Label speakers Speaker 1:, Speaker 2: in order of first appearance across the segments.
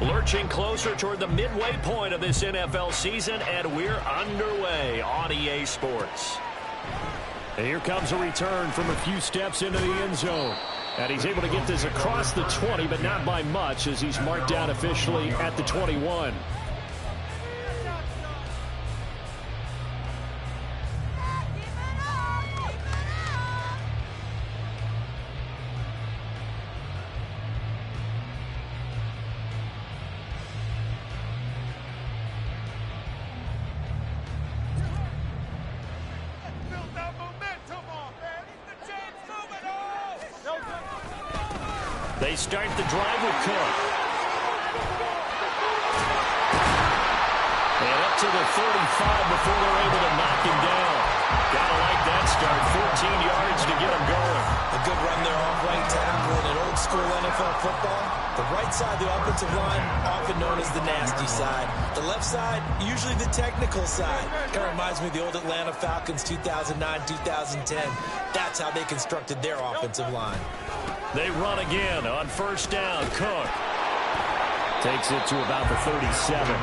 Speaker 1: Lurching closer toward the midway point of this NFL season, and we're underway on EA Sports. And here comes a return from a few steps into the end zone. And he's able to get this across the 20, but not by much, as he's marked down officially at the 21. They start the drive with Cook. And up to the 35 before they're able to knock him down. Gotta like that start. 14 yards to get him going.
Speaker 2: A good run there off right tackle in an old school NFL football. The right side of the offensive line, often known as the nasty side. The left side, usually the technical side. Kind of reminds me of the old Atlanta Falcons 2009-2010. That's how they constructed their offensive line.
Speaker 1: They run again on first down. Cook takes it to about the 37.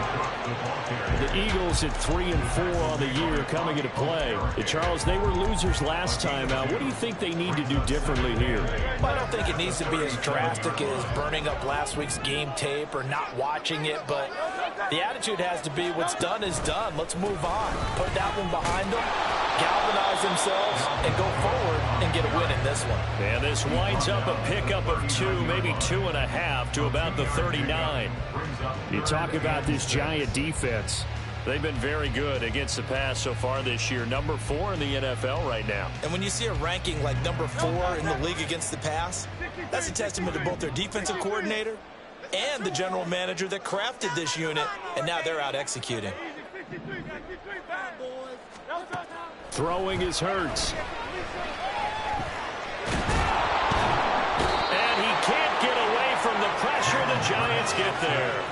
Speaker 1: The Eagles at 3-4 on the year coming into play. Charles, they were losers last time out. What do you think they need to do differently here?
Speaker 3: Well, I don't think it needs to be as drastic as burning up last week's game tape or not watching it, but the attitude has to be what's done is done. Let's move on. Put that one behind them, galvanize themselves, and go forward and get a win in this one.
Speaker 1: And this winds up a pickup of 2, maybe 2.5 to about the 39. You talk about this Giant defense. They've been very good against the pass so far this year. Number 4 in the NFL right now.
Speaker 2: And when you see a ranking like number 4 in the league against the pass, that's a testament to both their defensive coordinator and the general manager that crafted this unit, and now they're out executing.
Speaker 1: Throwing is Hurts. And he can't get away from the pressure. The Giants get there.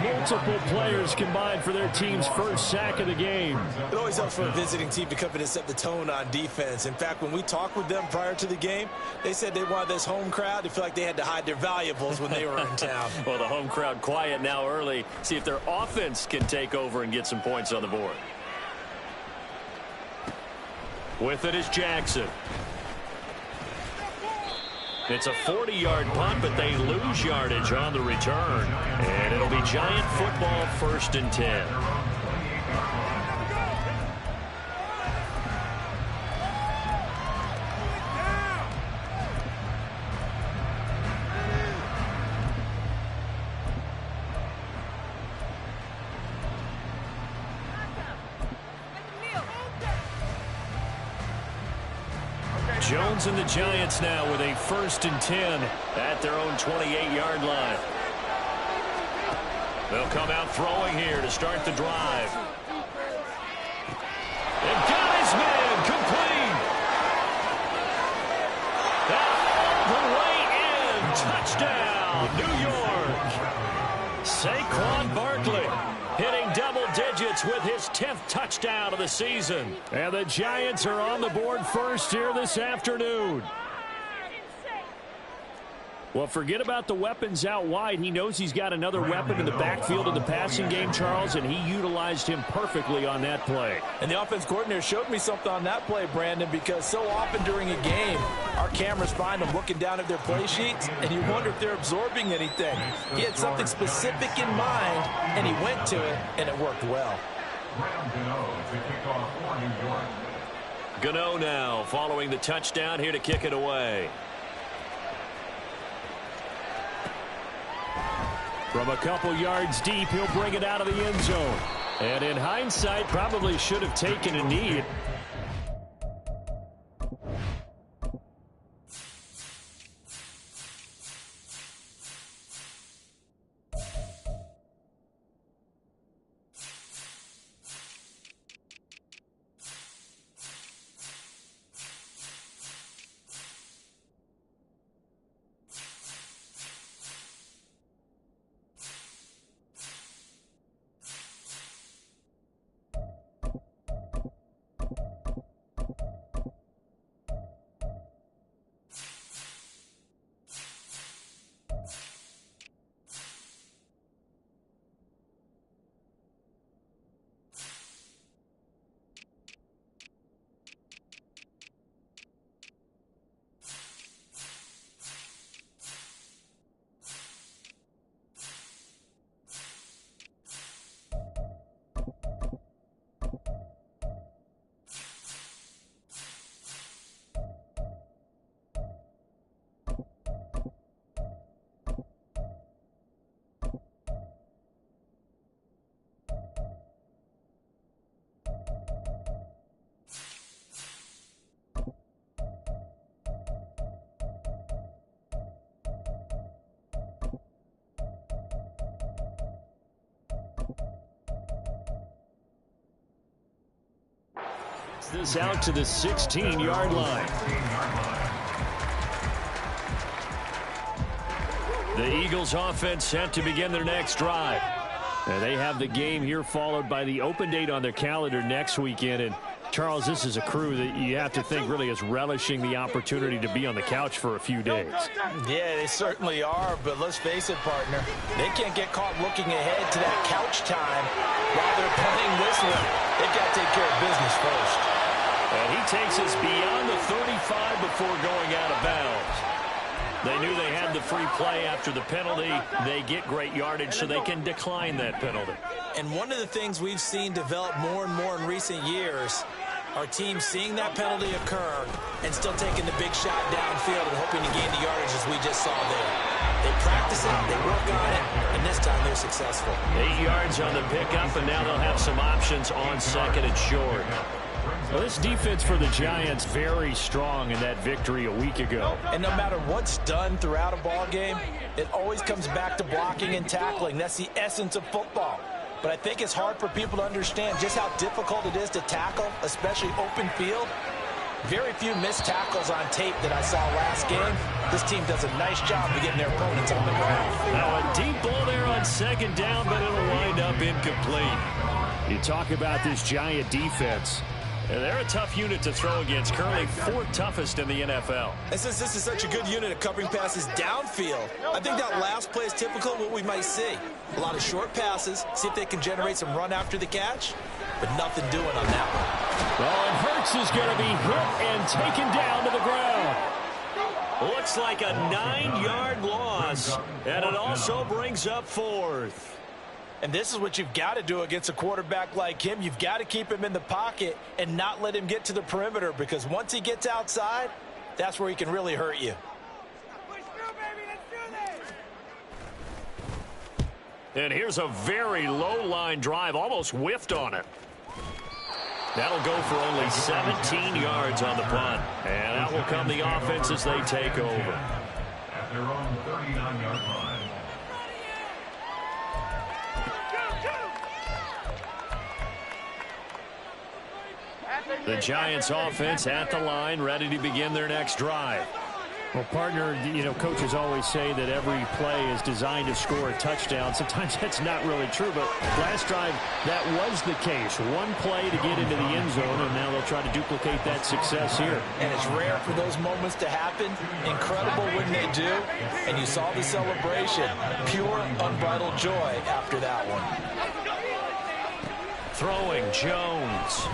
Speaker 1: Multiple players combined for their team's first sack of the game.
Speaker 2: It always helps for a visiting team to come in and set the tone on defense. In fact, when we talked with them prior to the game, they said they wanted this home crowd to feel like they had to hide their valuables when they were in town.
Speaker 1: Well, the home crowd quiet now early. See if their offense can take over and get some points on the board. With it is Jackson. It's a 40-yard punt, but they lose yardage on the return. And it'll be Giant football, 1st and 10. Jones and the Giants now with a 1st and 10 at their own 28-yard line. They'll come out throwing here to start the drive. And got his man complete. All the way in. Touchdown, New York. Saquon Barkley hitting double digits with his 10th touchdown of the season. And the Giants are on the board first here this afternoon. Well, forget about the weapons out wide. He knows he's got another weapon in the backfield of the passing game, Charles, and he utilized him perfectly on that play.
Speaker 3: And the offense coordinator showed me something on that play, Brandon, because so often during a game, our cameras find them looking down at their play sheets, and you wonder if they're absorbing anything. He had something specific in mind, and he went to it, and it worked well.
Speaker 1: Gano now following the touchdown here to kick it away. From a couple yards deep, he'll bring it out of the end zone. And in hindsight, probably should have taken a knee. This out to the 16-yard line. The Eagles offense set to begin their next drive. And they have the game here followed by the open date on their calendar next weekend. And Charles, this is a crew that you have to think really is relishing the opportunity to be on the couch for a few days.
Speaker 3: Yeah, they certainly are, but let's face it, partner. They can't get caught looking ahead to that couch time while they're playing this one. They've got to take care of business first.
Speaker 1: And he takes us beyond the 35 before going out of bounds. They knew they had the free play after the penalty. They get great yardage so they can decline that penalty.
Speaker 2: And one of the things we've seen develop more and more in recent years are teams seeing that penalty occur and still taking the big shot downfield and hoping to gain the yardage as we just saw there. They practice it, they work on it, and this time they're successful.
Speaker 1: 8 yards on the pickup, and now they'll have some options on second and short. Well, this defense for the Giants very strong in that victory a week ago.
Speaker 3: And no matter what's done throughout a ball game, it always comes back to blocking and tackling. That's the essence of football. But I think it's hard for people to understand just how difficult it is to tackle, especially open field. Very few missed tackles on tape that I saw last game. This team does a nice job of getting their opponents on the ground.
Speaker 1: Now a deep ball there on second down, but it'll wind up incomplete. You talk about this Giant defense. They're a tough unit to throw against, currently 4th toughest in the NFL.
Speaker 2: And since this is such a good unit at covering passes downfield, I think that last play is typical of what we might see. A lot of short passes, see if they can generate some run after the catch, but nothing doing on that one.
Speaker 1: Well, and Hurts is going to be hit and taken down to the ground. Looks like a 9-yard loss, and it also brings up 4th.
Speaker 3: And this is what you've got to do against a quarterback like him. You've got to keep him in the pocket and not let him get to the perimeter, because once he gets outside, that's where he can really hurt you.
Speaker 1: And here's a very low-line drive, almost whiffed on it. That'll go for only 17 yards on the punt. And out will come the offense as they take over.
Speaker 4: At their own 39-yard line.
Speaker 1: The Giants offense at the line, ready to begin their next drive.
Speaker 5: Well, partner, you know, coaches always say that every play is designed to score a touchdown. Sometimes that's not really true, but last drive, that was the case. One play to get into the end zone, and now they'll try to duplicate that success here.
Speaker 3: And it's rare for those moments to happen. Incredible when they do. And you saw the celebration. Pure, unbridled joy after that one.
Speaker 1: Throwing Jones.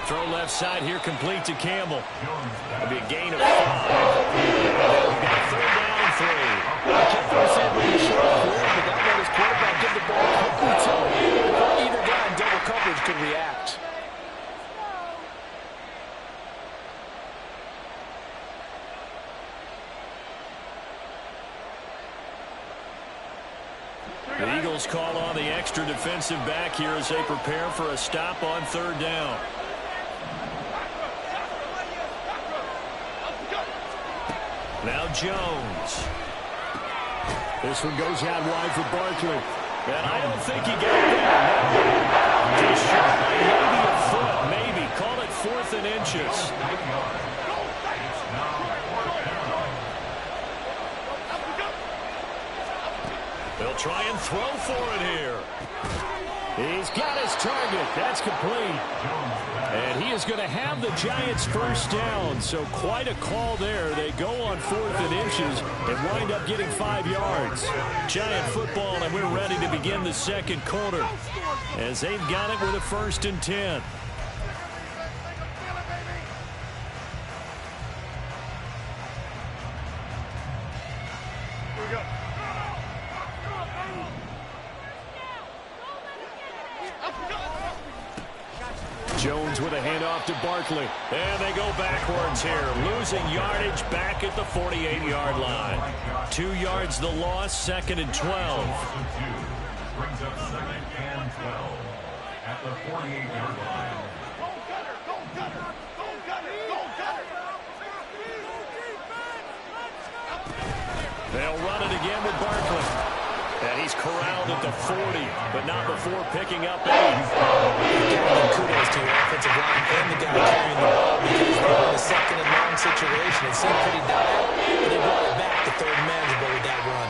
Speaker 1: Throw left side here, complete to Campbell. That'll be a gain of 5. We've got 3rd down and 3.
Speaker 3: I can't understand what he's short of here, but that let his quarterback get the ball quickly to him before either guy in double coverage could react.
Speaker 1: The Eagles call on the extra defensive back here as they prepare for a stop on 3rd down. Now Jones. This one goes out wide for Barkley. And I don't think he got there. Just short by maybe a foot, maybe. Call it 4th and inches. They'll try and throw for it here. He's got his target. That's complete. And he is going to have the Giants first down. So quite a call there. They go on 4th and inches and wind up getting 5 yards. Giant football, and we're ready to begin the second quarter as they've got it with a 1st and 10. Jones with a handoff to Barkley. And they go backwards here. Losing yardage back at the 48-yard line. 2 yards the loss, 2nd and 12.
Speaker 4: Brings up 2nd and 12 at the 48-yard line.
Speaker 1: They'll run it again with Barkley. And he's corralled at the 40, but not before picking up 8.
Speaker 2: Kudos to your offensive line and the guy carrying the ball because they were in a second and long situation. It seemed pretty dire, but they brought it back to third and manageable with that run.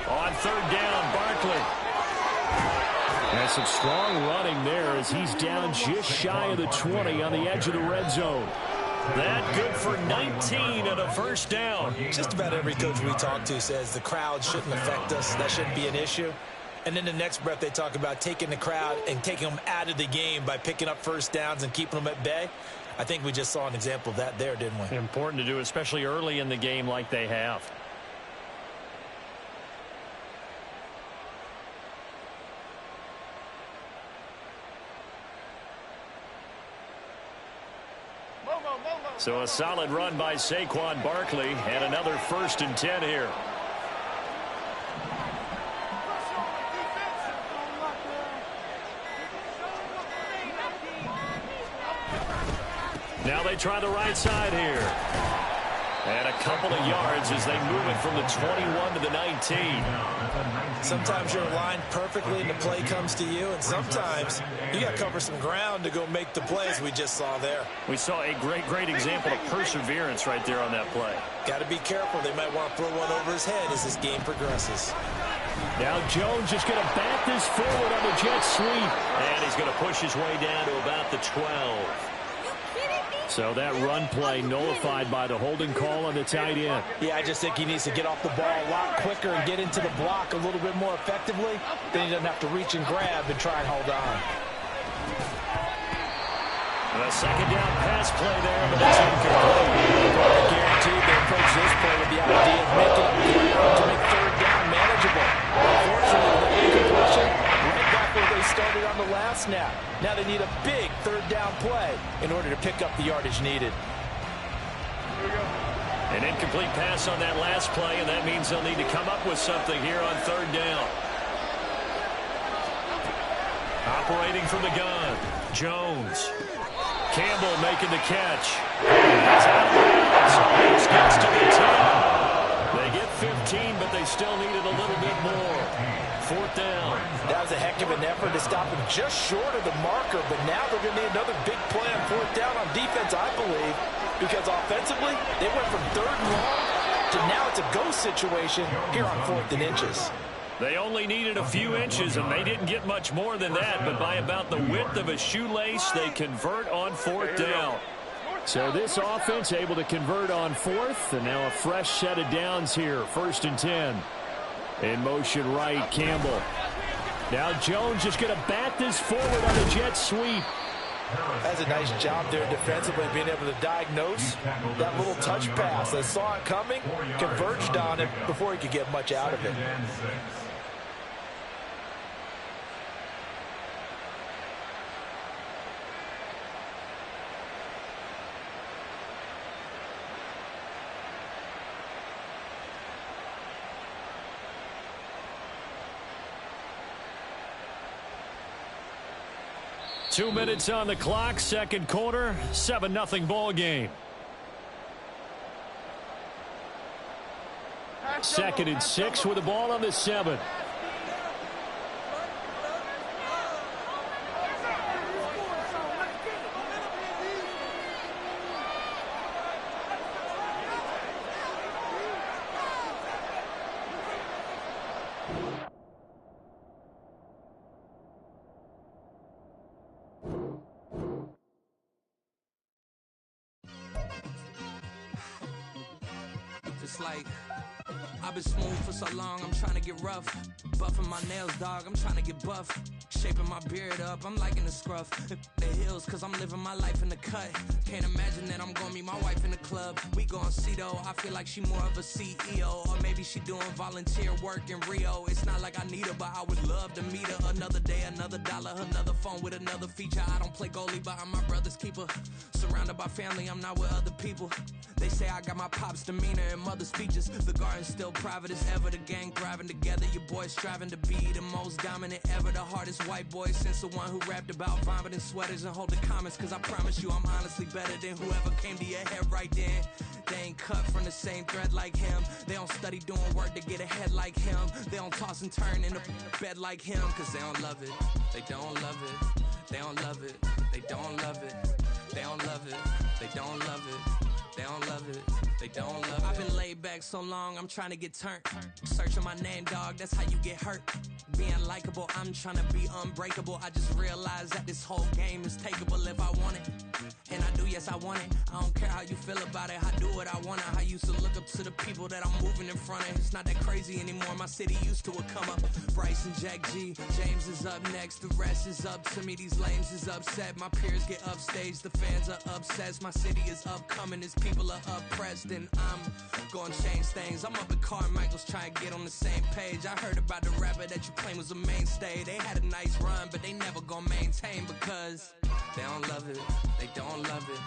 Speaker 1: On third down, Barkley. And some strong running there as he's down just shy of the 20 on the edge of the red zone. That good for 19 and a first down.
Speaker 2: Just about every coach we talk to says the crowd shouldn't affect us. That shouldn't be an issue. And then the next breath they talk about taking the crowd and taking them out of the game by picking up first downs and keeping them at bay. I think we just saw an example of that there, didn't we?
Speaker 1: Important to do, especially early in the game like they have. So a solid run by Saquon Barkley and another 1st and 10 here. Now they try the right side here. And a couple of yards as they move it from the 21 to the 19.
Speaker 2: Sometimes you're aligned perfectly and the play comes to you, and sometimes you got to cover some ground to go make the plays we just saw there.
Speaker 1: We saw a great example of perseverance right there on that play.
Speaker 2: Got to be careful. They might want to throw one over his head as this game progresses.
Speaker 1: Now Jones just going to bat this forward on the jet sweep. And he's going to push his way down to about the 12. So that run play nullified by the holding call on the tight end.
Speaker 2: Yeah, I just think he needs to get off the ball a lot quicker and get into the block a little bit more effectively. Then he doesn't have to reach and grab and try and hold on.
Speaker 1: A second down pass play there, but it's incomplete.
Speaker 2: Guaranteed they approach this play with the idea of making up ground to make third down manageable. Unfortunately, the incompletion right back where they started on the last snap. Now they need a big third down play in order to pick up the yardage needed.
Speaker 1: An incomplete pass on that last play, and that means they'll need to come up with something here on third down. Operating from the gun, Jones. Campbell making the catch. He's out of bounds. Almost gets to the 10. They get 15, but they still needed a little bit more. Fourth down.
Speaker 2: That was a heck of an effort to stop him just short of the marker, but now they're going to need another big play on fourth down on defense, I believe, because offensively, they went from third and long to now it's a go situation here on 4th and inches.
Speaker 1: They only needed a few inches, and they didn't get much more than that, but by about the width of a shoelace, they convert on fourth down.
Speaker 5: So this offense able to convert on fourth, and now a fresh set of downs here, 1st and 10. In motion right, Campbell. Now Jones just going to bat this forward on the jet sweep.
Speaker 2: That's a nice job there defensively, being able to diagnose that little touch pass. They saw it coming, converged on it before he could get much out of it.
Speaker 1: Two minutes on the clock, second quarter, 7-0 ball game.
Speaker 5: 2nd and 6 with the ball on the 7.
Speaker 6: It's like I've been smooth for so long, I'm trying to get rough. Buffing my nails, dog, I'm trying to get buff. Shaping my beard up, I'm liking the scruff. The hills, cause I'm living my life in the cut. Can't imagine that I'm gonna meet my wife in the club. We gon' see though, I feel like she more of a CEO. Or maybe she doing volunteer work in Rio. It's not like I need her, but I would love to meet her another day another dollar, another phone with another feature. I don't play goalie, but I'm my brother's keeper. Surrounded by family, I'm not with other people. They say I got my pop's demeanor and mother's features. The garden's still private as ever. The gang thriving together. Your boys striving to be the most dominant ever. The hardest white boy since the one who rapped about vomiting sweaters and hold the comments. Cause I promise you I'm honestly better than whoever came to your head right then. They ain't cut from the same thread like him. They don't study doing work to get ahead like him. They don't toss and turn in the bed like him. Cause they don't love it. They don't love it. They don't love it. They don't love it. They don't love it. They don't love it. They don't love it. They don't love it. I've been laid back so long, I'm trying to get turned. Searching my name, dog, that's how you get hurt. Being likable, I'm trying to be unbreakable. I just realized that this whole game is takeable if I want it. And I do, yes, I want it. I don't care how you feel about it. I do what I want it. I used to look up to the people that I'm moving in front of. It's not that crazy anymore. My city used to a come up. Bryce and Jack G. James is up next. The rest is up to me. These lames is upset. My peers get upstage. The fans are obsessed. My city is upcoming. His people are oppressed. And I'm gonna change things. I'm up at Carmichael's trying to get on the same page. I heard about the rapper that you claim was a mainstay. They had a nice run, but they never gonna maintain because they don't love it. They don't love it.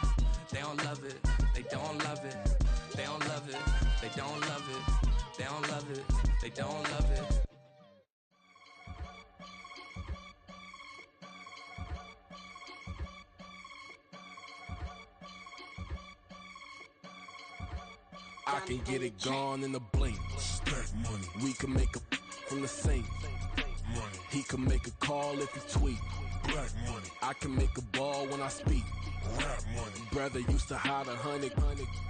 Speaker 6: They don't love it. They don't love it. They don't love it. They don't love it. They don't love it. They don't love it.
Speaker 7: I can get it gone in a blink. Stack money. We can make a from the sink. Money. He can make a call if he tweet. Black money. I can make a ball when I speak. Rap money. Brother used to hide 100.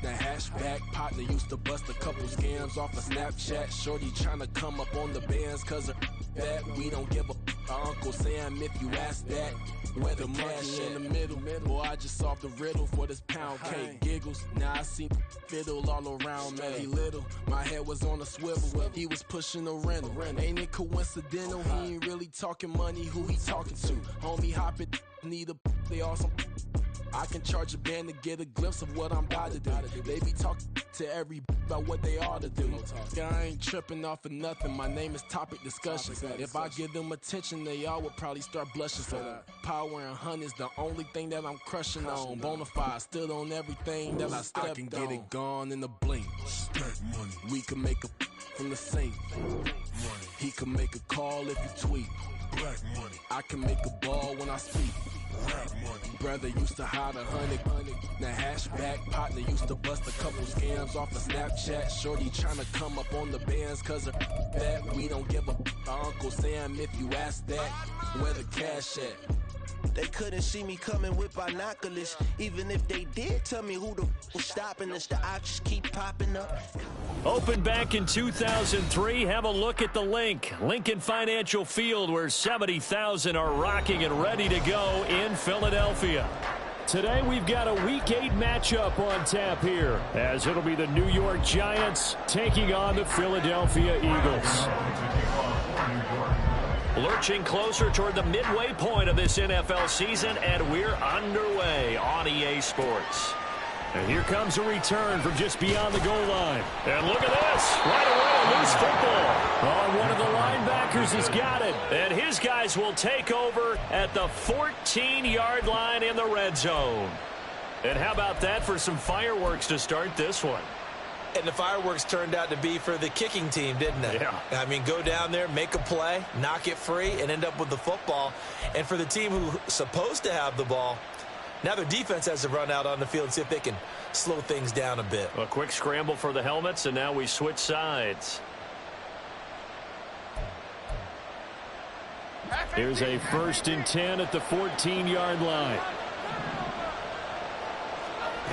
Speaker 7: The hashback partner used to bust a couple scams off of Snapchat. Shorty tryna come up on the bands cause of that. We don't give a Uncle Sam if you ask that. Where the money in the middle. Boy, I just solved the riddle for this pound cake. Giggles, now I see fiddle all around me. Little, my head was on a swivel. He was pushing a rental. Ain't it coincidental? He ain't really talking money. Who he talking to? Homie hopping, need a they awesome. I can charge a band to get a glimpse of what I'm about to do. They be talking to every about what they ought to do. Yeah, I ain't tripping off of nothing. My name is Topic Discussion. If I give them attention, they all would probably start blushing. So power and hunt is the only thing that I'm crushing on. Bonafide, stood on everything that I stepped on. I can get it gone in a blink. Stack money. We can make a from the sink. Money. He can make a call if he tweet. Black money. I can make a ball when I speak. Rap money. Brother used to hide 100. The hashback partner used to bust a couple scams off of Snapchat. Shorty tryna come up on the bands cause of that. We don't give a Uncle Sam if you ask that. Where the cash at?
Speaker 8: They couldn't see me coming with binoculars. Even if they did, tell me who the was stopping us. The options keep popping up.
Speaker 1: Opened back in 2003. Have a look at the link. Lincoln Financial Field, where 70,000 are rocking and ready to go in Philadelphia. Today we've got a Week 8 matchup on tap here, as it'll be the New York Giants taking on the Philadelphia Eagles. Lurching closer toward the midway point of this NFL season, and we're underway on EA Sports. And here comes a return from just beyond the goal line. And look at this. Right away, a loose football. Oh, one of the linebackers has got it. And his guys will take over at the 14-yard line in the red zone. And how about that for some fireworks to start this one?
Speaker 3: And the fireworks turned out to be for the kicking team, didn't they?
Speaker 1: Yeah.
Speaker 3: I mean, go down there, make a play, knock it free, and end up with the football. And for the team who's supposed to have the ball, now their defense has to run out on the field and see if they can slow things down a bit.
Speaker 1: A quick scramble for the helmets, and now we switch sides. Here's a 1st and 10 at the 14-yard line.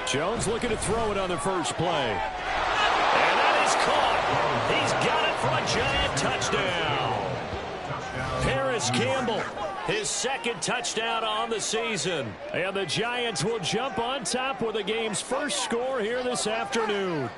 Speaker 1: Jones looking to throw it on the first play. And that is caught. He's got it for a giant touchdown. Paris Campbell, his 2nd touchdown on the season. And the Giants will jump on top with the game's first score here this afternoon.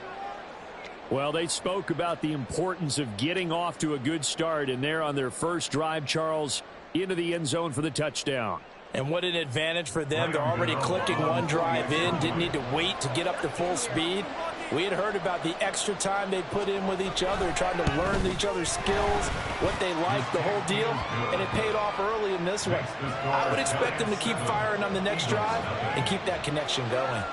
Speaker 1: Well, they spoke about the importance of getting off to a good start, and they're on their first drive, Charles, into the end zone for the touchdown.
Speaker 3: And what an advantage for them. They're already clicking one drive in, didn't need to wait to get up to full speed. We had heard about the extra time they put in with each other, trying to learn each other's skills, what they like, the whole deal, and it paid off early in this one. I would expect them to keep firing on the next drive and keep that connection going.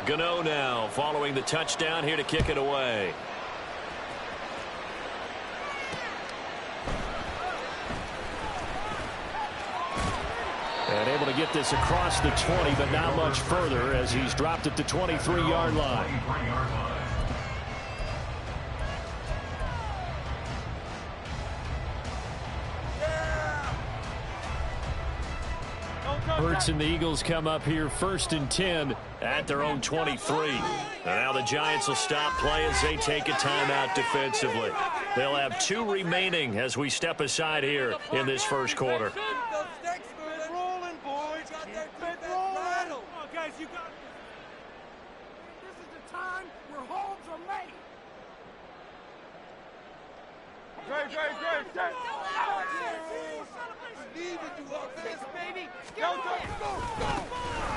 Speaker 1: Gano now following the touchdown here to kick it away. And able to get this across the 20, but not much further as he's dropped at the 23-yard line. Hurts and the Eagles come up here 1st and 10 at their own 23. And now the Giants will stop play as they take a timeout defensively. They'll have 2 remaining as we step aside here in this first quarter.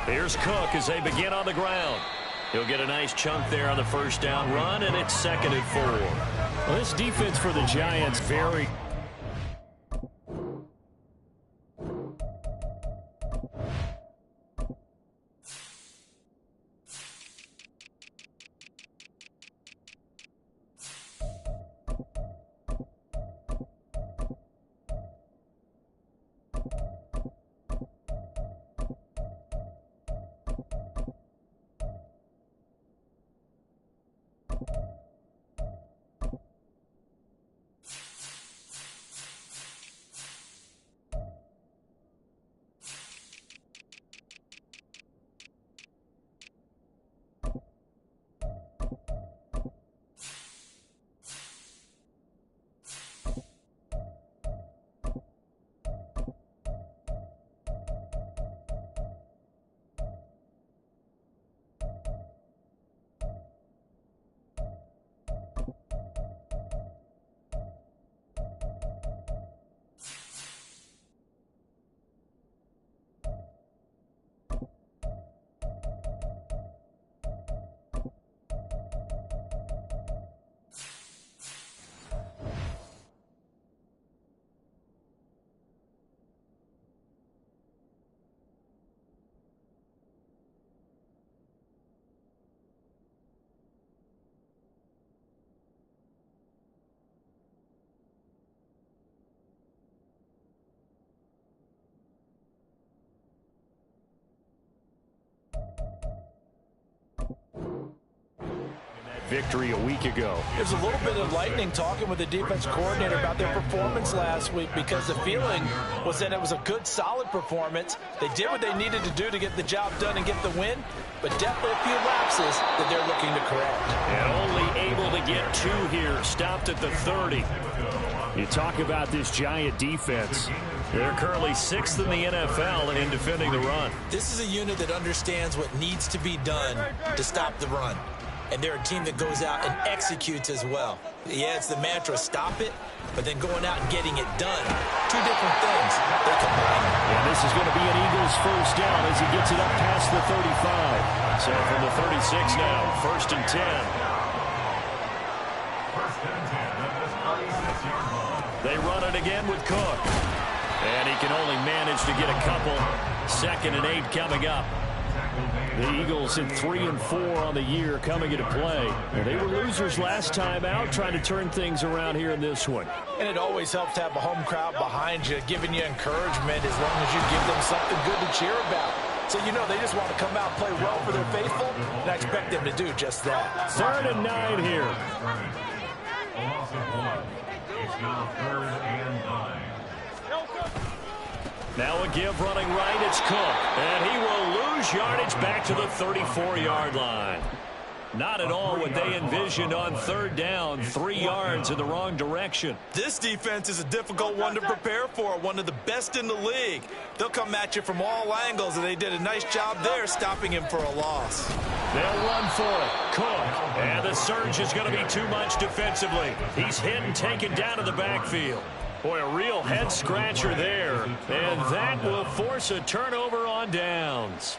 Speaker 1: Here's Cook as they begin on the ground. He'll get a nice chunk there on the first down run, and it's 2nd and 4.
Speaker 5: Well, this defense for the Giants very... victory a week ago.
Speaker 3: There's a little bit of lightning talking with the defense coordinator about their performance last week because the feeling was that it was a good, solid performance. They did what they needed to do to get the job done and get the win, but definitely a few lapses that they're looking to correct.
Speaker 1: And only able to get 2 here, stopped at the 30.
Speaker 5: You talk about this Giant defense.
Speaker 1: They're currently 6th in the NFL in defending the run.
Speaker 2: This is a unit that understands what needs to be done to stop the run. And they're a team that goes out and executes as well. Yeah, it's the mantra, stop it, but then going out and getting it done. 2 different things. They combine.
Speaker 5: And this is going to be an Eagles first down as he gets it up past the 35.
Speaker 1: So from the 36 now, 1st and 10. They run it again with Cook. And he can only manage to get a couple. 2nd and 8 coming up.
Speaker 5: The Eagles at 3 and 4 on the year coming into play. And they were losers last time out, trying to turn things around here in this one.
Speaker 3: And it always helps to have a home crowd behind you, giving you encouragement as long as you give them something good to cheer about. So you know they just want to come out and play well for their faithful, and I expect them to do just that.
Speaker 5: 3rd and 9 here.
Speaker 4: It's now 3rd and 9.
Speaker 1: Now a give running right, it's Cook. And he will lose yardage back to the 34-yard line. Not at all what they envisioned on 3rd down, 3 yards in the wrong direction.
Speaker 2: This defense is a difficult one to prepare for, one of the best in the league. They'll come at you from all angles, and they did a nice job there stopping him for a loss.
Speaker 1: They'll run for it. Cook. And the surge is going to be too much defensively. He's hit and taken down to the backfield. Boy, a real head-scratcher there. And that will force a turnover on downs.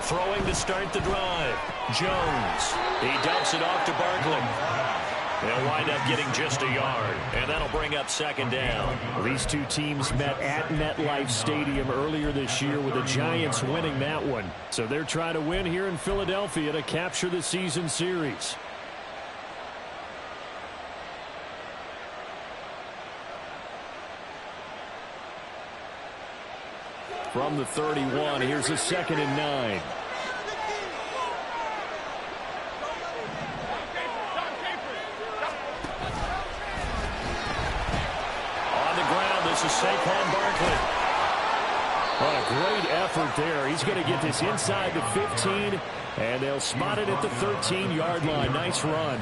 Speaker 1: Throwing to start the drive. Jones. He dumps it off to Barkley. They'll wind up getting just a yard, and that'll bring up second down.
Speaker 5: These two teams met at MetLife Stadium earlier this year with the Giants winning that one. So they're trying to win here in Philadelphia to capture the season series. From the 31, here's a 2nd and 9.
Speaker 1: On the ground, this is Saquon Barkley.
Speaker 5: What a great effort there. He's going to get this inside the 15, and they'll spot it at the 13-yard line. Nice run.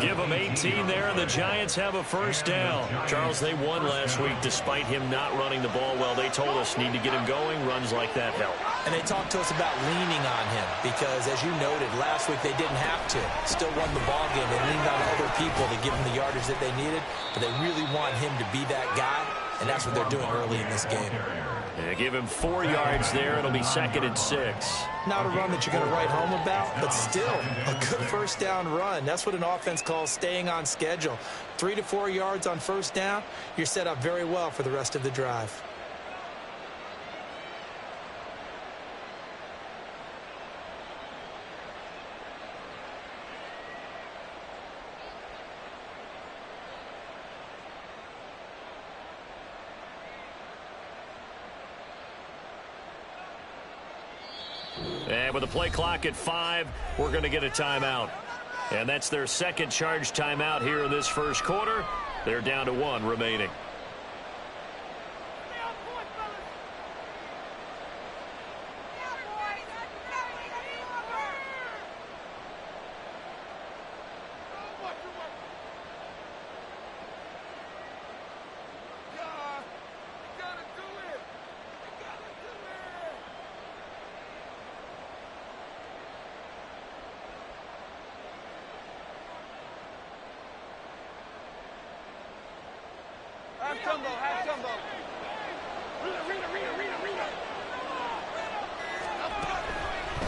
Speaker 1: Give them 18 there, and the Giants have a first down. Charles, they won last week despite him not running the ball well. They told us need to get him going. Runs like that help.
Speaker 2: And they talked to us about leaning on him because, as you noted, last week they didn't have to. Still won the ball game. They leaned on other people to give them the yardage that they needed, but they really want him to be that guy, and that's what they're doing early in this game.
Speaker 1: They give him 4 yards there. It'll be 2nd and 6.
Speaker 2: Not a run that you're going to write home about, but still a good first down run. That's what an offense calls staying on schedule. 3 to 4 yards on first down, you're set up very well for the rest of the drive.
Speaker 1: And with the play clock at 5, we're going to get a timeout. And that's their second charge timeout here in this first quarter. They're down to 1 remaining.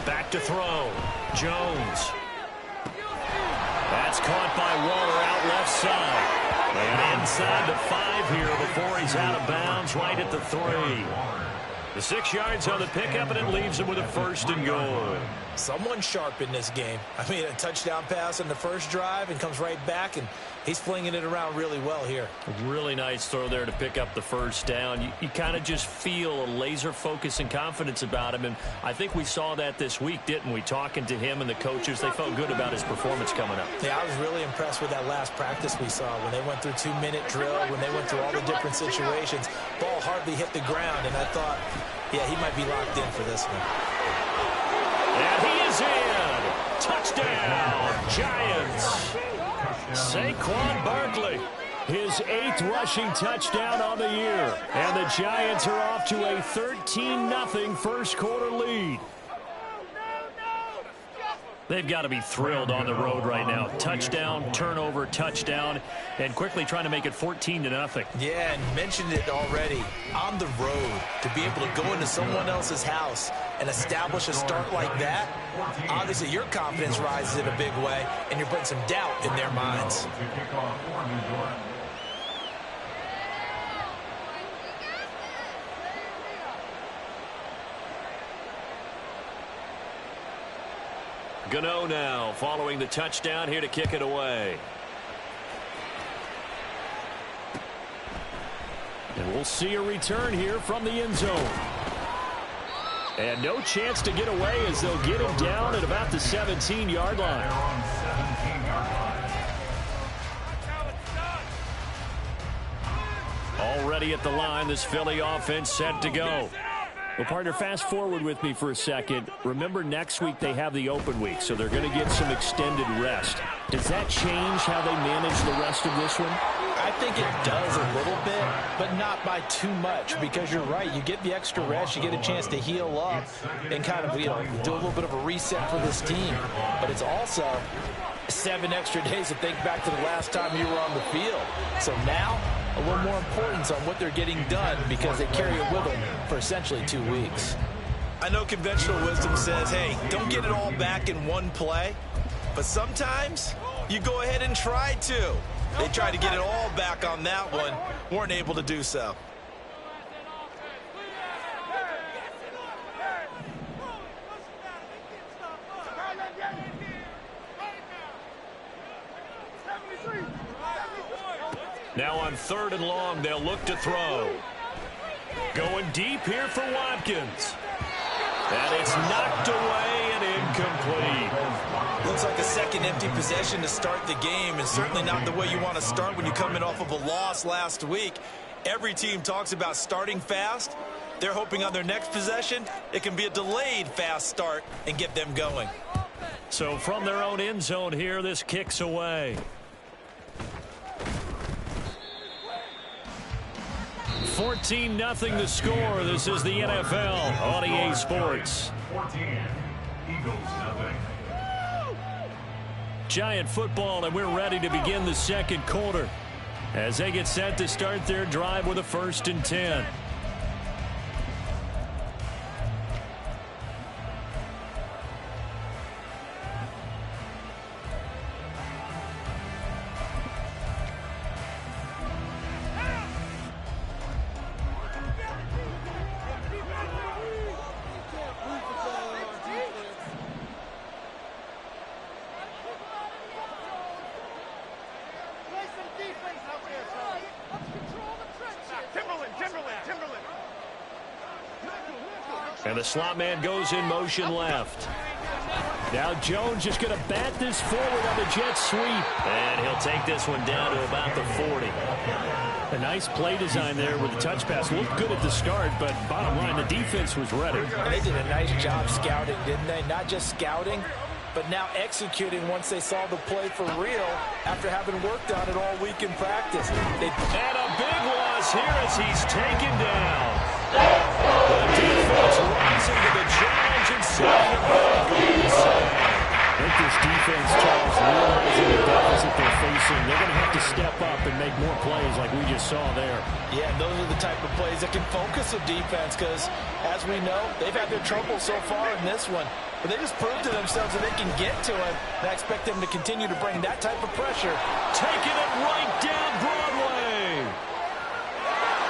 Speaker 1: Back to throw. Jones. That's caught by Waller out left side. And inside the 5 here before he's out of bounds right at the 3. The 6 yards on the pickup, and it leaves him with a 1st and goal.
Speaker 2: Someone sharp in this game. I mean, a touchdown pass on the first drive and comes right back, and he's flinging it around really well here.
Speaker 1: A really nice throw there to pick up the first down. You kind of just feel a laser focus and confidence about him, and I think we saw that this week, didn't we? Talking to him and the coaches, they felt good about his performance coming up.
Speaker 2: Yeah, I was really impressed with that last practice we saw when they went through 2-minute drill, when they went through all the different situations. Ball hardly hit the ground, and I thought, yeah, he might be locked in for this one.
Speaker 1: And he is in. Touchdown, Giants.
Speaker 5: Saquon Barkley, his 8th rushing touchdown on the year. And the Giants are off to a 13-0 first quarter lead.
Speaker 1: They've got to be thrilled on the road right now. Touchdown, turnover, touchdown, and quickly trying to make it 14-0.
Speaker 2: Yeah, and mentioned it already. On the road, to be able to go into someone else's house and establish a start like that, obviously your confidence rises in a big way, and you're putting some doubt in their minds.
Speaker 1: Gano now following the touchdown here to kick it away.
Speaker 5: And we'll see a return here from the end zone. And no chance to get away as they'll get him down at about the 17-yard line. Already at the line, this Philly offense set to go. Well, partner, fast forward with me for a second. Remember, next week they have the open week, so they're going to get some extended rest. Does that change how they manage the rest of this one?
Speaker 3: I think it does a little bit, but not by too much, because you're right. You get the extra rest, you get a chance to heal up and kind of, do a little bit of a reset for this team. But it's also 7 extra days to think back to the last time you were on the field. So now, a little more importance on what they're getting done because they carry it with them for essentially 2 weeks.
Speaker 2: I know conventional wisdom says, hey, don't get it all back in one play. But sometimes you go ahead and try to. They tried to get it all back on that one, weren't able to do so.
Speaker 1: Now on 3rd and long, they'll look to throw. Going deep here for Watkins. And it's knocked away and incomplete.
Speaker 2: Looks like a second empty possession to start the game, and certainly not the way you want to start when you're coming off of a loss last week. Every team talks about starting fast. They're hoping on their next possession, it can be a delayed fast start and get them going.
Speaker 1: So from their own end zone here, this kicks away. 14-0 the score. This is the NFL on EA Sports.
Speaker 4: 14, Eagles nothing.
Speaker 1: Giant football, and we're ready to begin the second quarter as they get set to start their drive with a 1st and 10. And the slot man goes in motion left. Now Jones just going to bat this forward on the jet sweep. And he'll take this one down to about the 40. A nice play design there with the touch pass. Looked good at the start, but bottom line, the defense was ready.
Speaker 3: And they did a nice job scouting, didn't they? Not just scouting, but now executing once they saw the play for real after having worked on it all week in practice.
Speaker 1: And a big loss here as he's taken down. The defense rising to the challenge and setting a big lead.
Speaker 5: I think this defense, Charles, realizing the deficit they're facing, they're going to have to step up and make more plays like we just saw there.
Speaker 3: Yeah, those are the type of plays that can focus a defense because, as we know, they've had their trouble so far in this one. But they just proved to themselves that they can get to it. And I expect them to continue to bring that type of pressure.
Speaker 1: Taking it right down Broadway.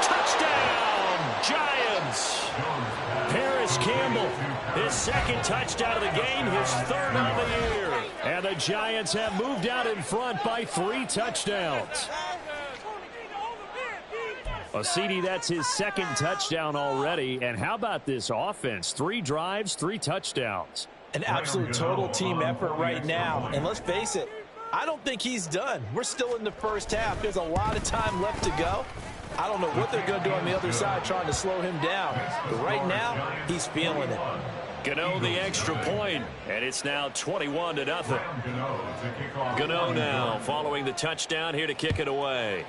Speaker 1: Touchdown, Giants. Paris Campbell, his 2nd touchdown of the game, his 3rd on the year. And the Giants have moved out in front by 3 touchdowns. Well, CD, that's his 2nd touchdown already. And how about this offense? 3 drives, 3 touchdowns.
Speaker 3: An absolute total team effort right now. And let's face it, I don't think he's done. We're still in the first half. There's a lot of time left to go. I don't know what they're going to do on the other side trying to slow him down. But right now, he's feeling it.
Speaker 1: Gano the extra point, and it's now 21-0. Gano now following the touchdown here to kick it away.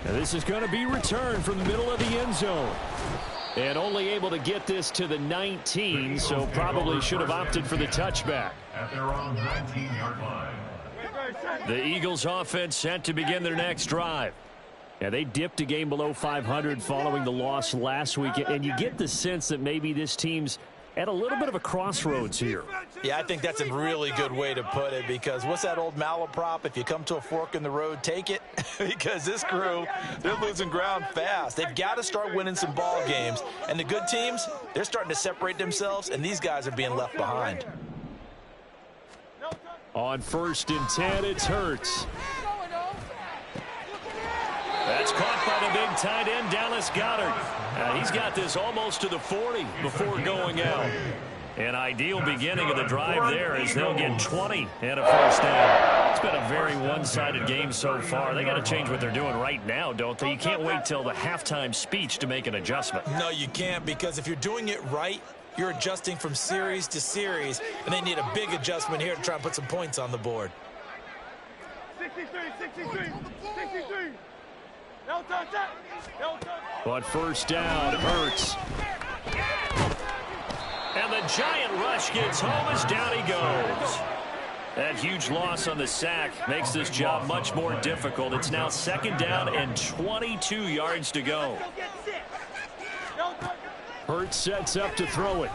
Speaker 1: Now this is going to be returned from the middle of the end zone. And only able to get this to the 19, so probably should have opted for the touchback.
Speaker 4: At their own 19-yard line.
Speaker 1: The Eagles offense set to begin their next drive. Yeah, they dipped a game below 500 following the loss last week, and you get the sense that maybe this team's at a little bit of a crossroads here.
Speaker 3: Yeah, I think that's a really good way to put it because what's that old malaprop? If you come to a fork in the road, take it. Because this crew, they're losing ground fast. They've got to start winning some ball games. And the good teams, they're starting to separate themselves, and these guys are being left behind.
Speaker 1: On 1st and 10, it's Hurts. That's caught by the big tight end, Dallas Goedert. He's got this almost to the 40 before going out. An ideal beginning of the drive there as they'll get 20 and a 1st down.
Speaker 5: It's been a very one-sided game so far. They got to change what they're doing right now, don't they? You can't wait till the halftime speech to make an adjustment.
Speaker 2: No, you can't, because if you're doing it right, you're adjusting from series to series, and they need a big adjustment here to try and put some points on the board.
Speaker 9: 63.
Speaker 5: But first down, Hurts. And the giant rush gets home as down he goes. That huge loss on the sack makes this job much more difficult. It's now second down and 22 yards to go. Hurts sets up to throw it.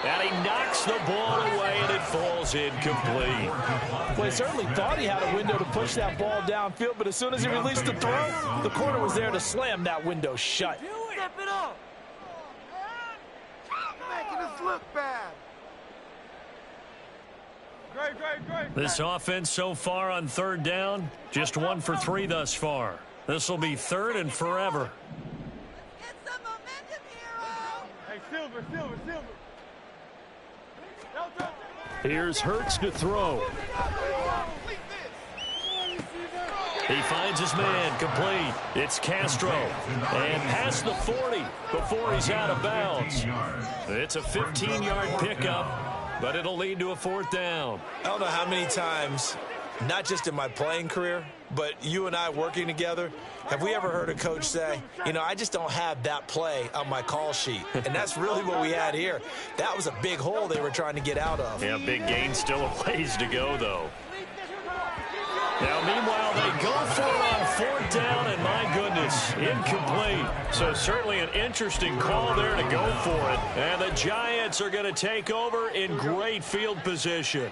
Speaker 5: And he knocks the ball away, and it falls incomplete.
Speaker 3: Well, he certainly thought he had a window to push that ball downfield, but as soon as he released the throw, the corner was there to slam that window shut.
Speaker 9: Step it up. Making us look bad. Great.
Speaker 5: This offense so far on third down, just 1 for 3 thus far. This will be third and forever.
Speaker 9: Get some momentum, hero. Hey, Silver.
Speaker 5: Here's Hurts to throw. He finds his man, complete. It's Castro. And past the 40 before he's out of bounds. It's a 15-yard pickup, but it'll lead to a fourth down.
Speaker 2: I don't know how many times, not just in my playing career, but you and I working together, have we ever heard a coach say, you know, I just don't have that play on my call sheet? And that's really what we had here. That was a big hole they were trying to get out of.
Speaker 5: Yeah, big gain, still a ways to go, though. Now, meanwhile, they go for it on fourth down, and my goodness, incomplete. So certainly an interesting call there to go for it. And the Giants are going to take over in great field position.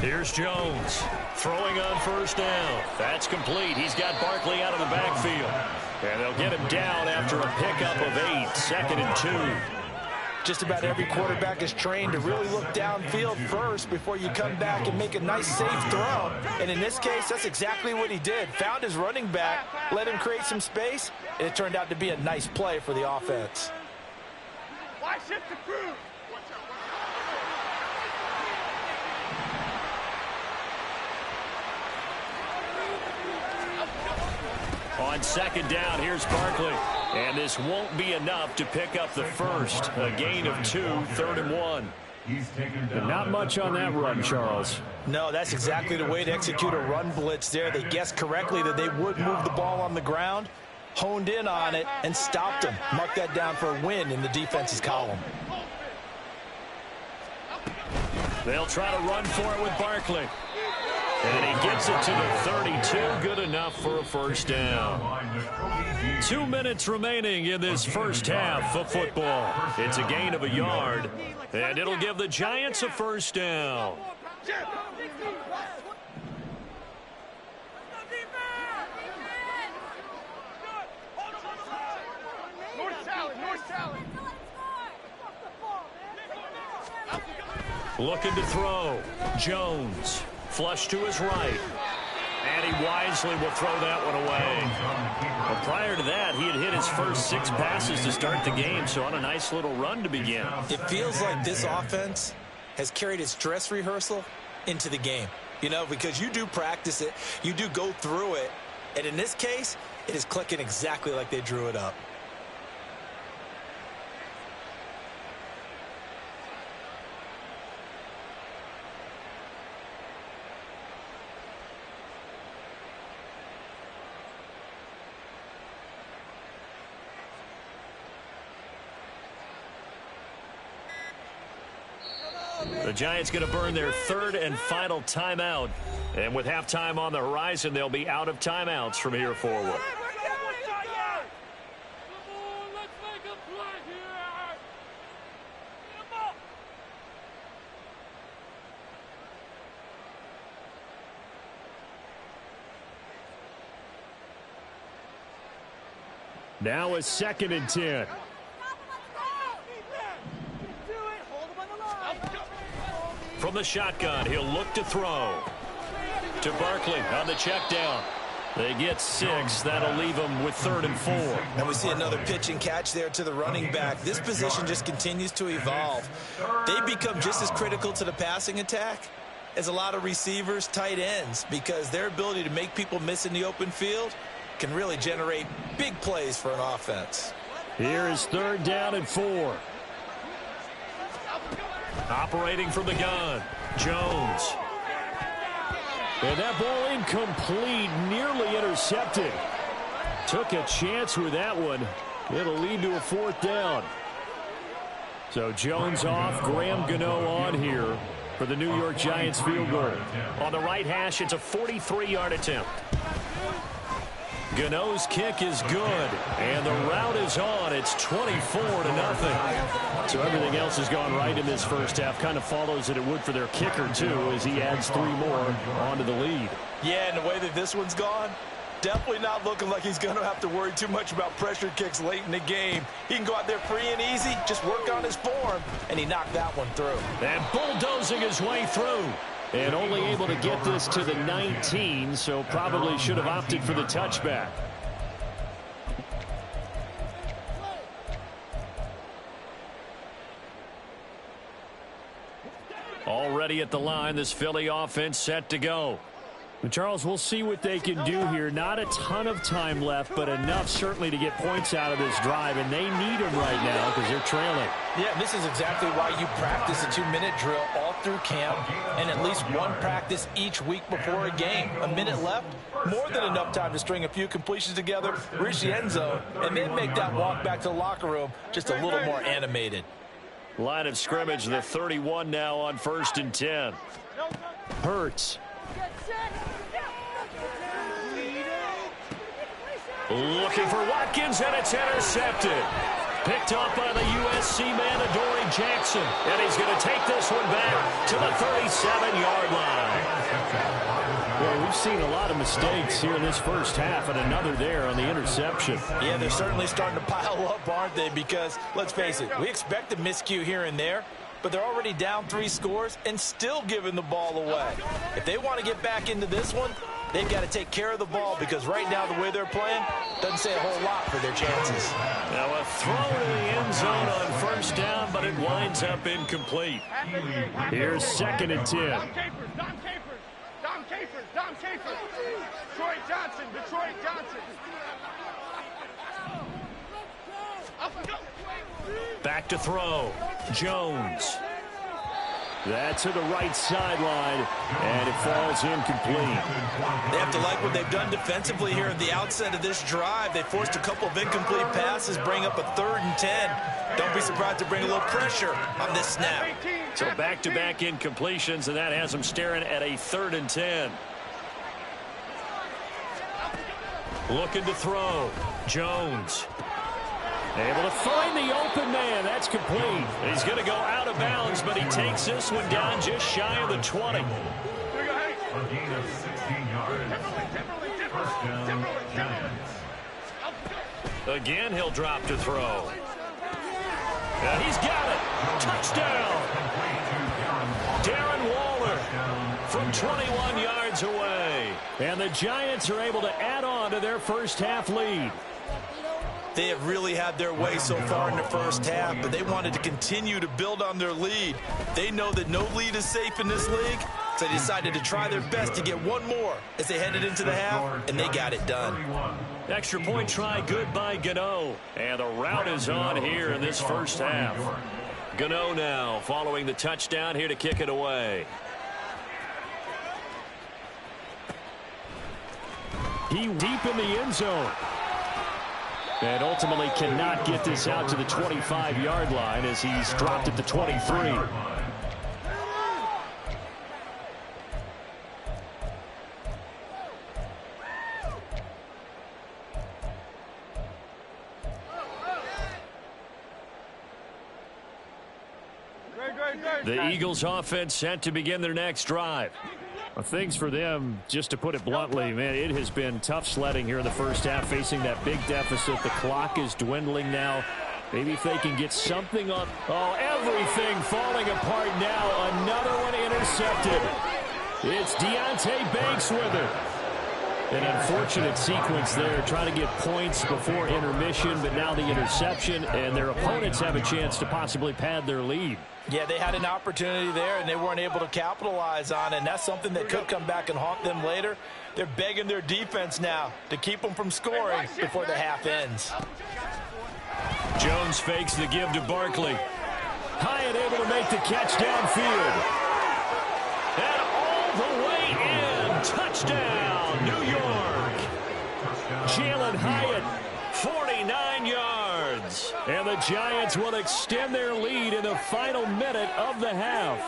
Speaker 5: Here's Jones throwing on first down. That's complete. He's got Barkley out of the backfield. And they'll get him down after a pickup of 8, 2nd and 2.
Speaker 3: Just about every quarterback is trained to really look downfield first before you come back and make a nice, safe throw. And in this case, that's exactly what he did. Found his running back, let him create some space, and it turned out to be a nice play for the offense.
Speaker 9: Why shift the crew?
Speaker 5: On second down, here's Barkley. And this won't be enough to pick up the first. A gain of 2, 3rd and 1. And not much on that run, Charles.
Speaker 3: No, that's exactly the way to execute a run blitz there. They guessed correctly that they would move the ball on the ground, honed in on it, and stopped them. Mark that down for a win in the defense's column.
Speaker 5: They'll try to run for it with Barkley. And he gets it to the 32. Good enough for a first down. 2 minutes remaining in this first half of football. It's a gain of a yard, and it'll give the Giants a first down. Looking to throw. Jones. Flush to his right. And he wisely will throw that one away. But prior to that, he had hit his first 6 passes to start the game, so on a nice little run to begin.
Speaker 2: It feels like this offense has carried its dress rehearsal into the game. You know, because you do practice it, you do go through it, and in this case, it is clicking exactly like they drew it up.
Speaker 5: The Giants going to burn their 3rd and final timeout. And with halftime on the horizon, they'll be out of timeouts from here forward. Now it's 2nd and 10. From the shotgun, he'll look to throw. To Barkley on the check down.
Speaker 1: They get 6. That'll leave them with 3rd and 4.
Speaker 2: And we see another pitch and catch there to the running back. This position just continues to evolve. They become just as critical to the passing attack as a lot of receivers, tight ends, because their ability to make people miss in the open field can really generate big plays for an offense.
Speaker 5: Here is 3rd down and 4.
Speaker 1: Operating from the gun, Jones. And that ball incomplete, nearly intercepted. Took a chance with that one. It'll lead to a 4th down. So Jones off, Graham Gano on here for the New York Giants field goal. On the right hash, it's a 43-yard attempt. Gano's kick is good, and the route is on. It's 24-0.
Speaker 5: So everything else has gone right in this first half. Kind of follows that it would for their kicker, too, as he adds 3 more onto the lead.
Speaker 2: Yeah, and the way that this one's gone, definitely not looking like he's going to have to worry too much about pressure kicks late in the game. He can go out there free and easy, just work on his form, and he knocked that one through.
Speaker 1: And bulldozing his way through.
Speaker 5: And only able to get this to the 19, so probably should have opted for the touchback.
Speaker 1: Already at the line, this Philly offense set to go.
Speaker 5: And Charles, we'll see what they can do here. Not a ton of time left, but enough certainly to get points out of this drive, and they need them right now because they're trailing.
Speaker 3: Yeah, this is exactly why you practice a 2-minute drill all through camp and at least one practice each week before a game. A minute left, more than enough time to string a few completions together, reach the end zone, and then make that walk back to the locker room just a little more animated.
Speaker 1: Line of scrimmage, the 31 now on 1st and 10.
Speaker 5: Hurts.
Speaker 1: Looking for Watkins, and it's intercepted. Picked off by the USC man, Adoree Jackson. And he's going to take this one back to the 37-yard line.
Speaker 5: Well, we've seen a lot of mistakes here in this first half, and another there on the interception.
Speaker 2: Yeah, they're certainly starting to pile up, aren't they? Because, let's face it, we expect a miscue here and there, but they're already down 3 scores and still giving the ball away. If they want to get back into this one, they've got to take care of the ball, because right now the way they're playing doesn't say a whole lot for their chances.
Speaker 1: Now a throw to the end zone on 1st down, but it winds up incomplete.
Speaker 5: Here's 2nd and 10.
Speaker 9: Dom Capers. Detroit Johnson.
Speaker 1: Back to throw. Jones.
Speaker 5: That's to the right sideline, and it falls incomplete.
Speaker 2: They have to like what they've done defensively here at the outset of this drive. They forced a couple of incomplete passes, bring up a 3rd and 10. Don't be surprised to bring a little pressure on this snap.
Speaker 1: So back-to-back incompletions, and that has them staring at a 3rd and 10. Looking to throw. Jones. Able to find the open man. That's complete. He's going to go out of bounds, but he takes this one down just shy of the 20.
Speaker 4: A gain of 16 yards. First down, Giants.
Speaker 1: Again, he'll drop to throw. And he's got it. Touchdown. Darren Waller from 21 yards away.
Speaker 5: And the Giants are able to add on to their first half lead.
Speaker 2: They have really had their way so far in the first half, but they wanted to continue to build on their lead. They know that no lead is safe in this league, so they decided to try their best to get one more as they headed into the half, and they got it done.
Speaker 1: Extra point try good by Gano. And the route is on here in this first half. Gano now following the touchdown here to kick it away.
Speaker 5: He deep in the end zone. And ultimately cannot get this out to the 25-yard line as he's dropped at the 23.
Speaker 1: The Eagles offense set to begin their next drive.
Speaker 5: Well, things for them, just to put it bluntly, man, it has been tough sledding here in the first half, facing that big deficit. The clock is dwindling now. Maybe if they can get something up. Oh, everything falling apart now. Another one intercepted. It's Deonte Banks with it. An unfortunate sequence there, trying to get points before intermission, but now the interception, and their opponents have a chance to possibly pad their lead.
Speaker 3: Yeah, they had an opportunity there, and they weren't able to capitalize on it, and that's something that could come back and haunt them later. They're begging their defense now to keep them from scoring before the half ends.
Speaker 1: Jones fakes the give to Barkley. Hyatt able to make the catch downfield. And all the way in. Touchdown, New York. Jalen Hyatt, 49 yards. And the Giants will extend their lead in the final minute of the half.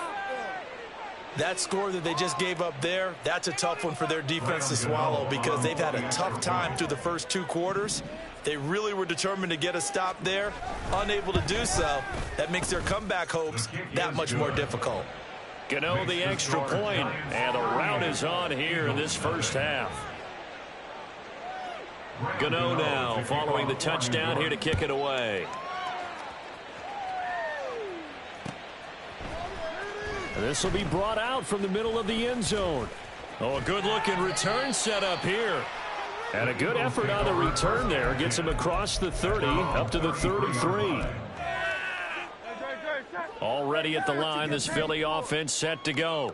Speaker 2: That score that they just gave up there, that's a tough one for their defense to swallow because they've had a tough time through the first 2 quarters. They really were determined to get a stop there, unable to do so. That makes their comeback hopes that much more difficult.
Speaker 1: Gano the extra point, and the route is on here in this first half. Gano now following the touchdown here to kick it away. This will be brought out from the middle of the end zone. Oh, a good-looking return set up here. And a good effort on the return there. Gets him across the 30, up to the 33. Already at the line, this Philly offense set to go.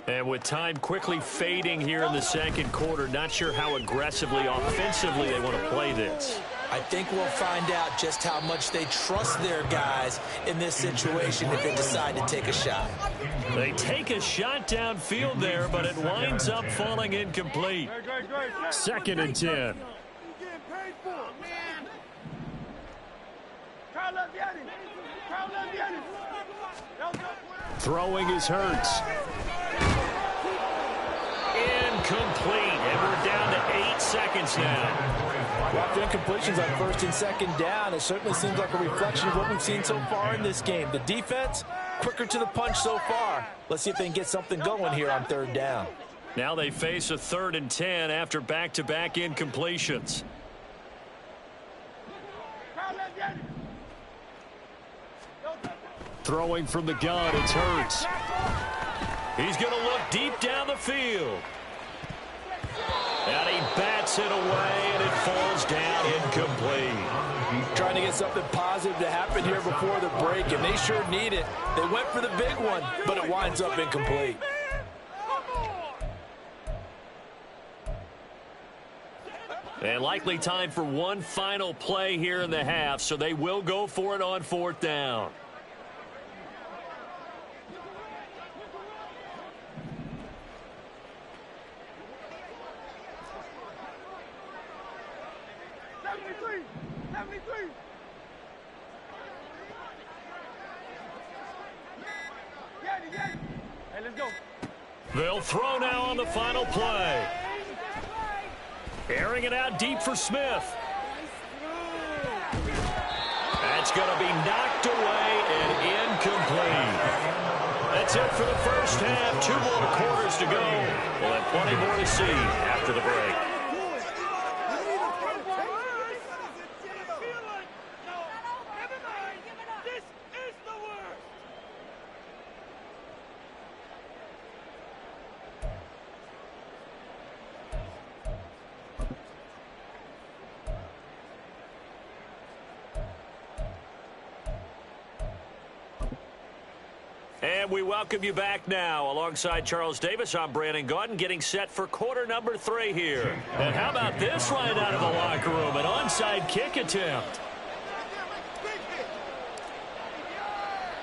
Speaker 1: And with time quickly fading here in the second quarter, not sure how aggressively, offensively they want to play this.
Speaker 2: I think we'll find out just how much they trust their guys in this situation if they decide to take a shot.
Speaker 1: They take a shot downfield there, but it winds up falling incomplete. 2nd and 10. Throwing is Hurts. Incomplete, and we're down to 8 seconds now.
Speaker 3: After incompletions on 1st and 2nd down, it certainly seems like a reflection of what we've seen so far in this game. The defense, quicker to the punch so far. Let's see if they can get something going here on 3rd down.
Speaker 1: Now they face a 3rd and 10 after back-to-back incompletions. Throwing from the gun, it's Hurts. He's going to look deep down the field. And he bats it away, and it falls down incomplete.
Speaker 3: Trying to get something positive to happen here before the break, and they sure need it. They went for the big one, but it winds up incomplete.
Speaker 1: And likely time for one final play here in the half, so they will go for it on 4th down. They'll throw now on the final play. Airing it out deep for Smith. That's going to be knocked away and incomplete. That's it for the first half. 2 more quarters to go. We'll have plenty more to see after the break. And we welcome you back now. Alongside Charles Davis, I'm Brandon Gaudin, getting set for quarter number 3 here. And how about this right out of the locker room? An onside kick attempt.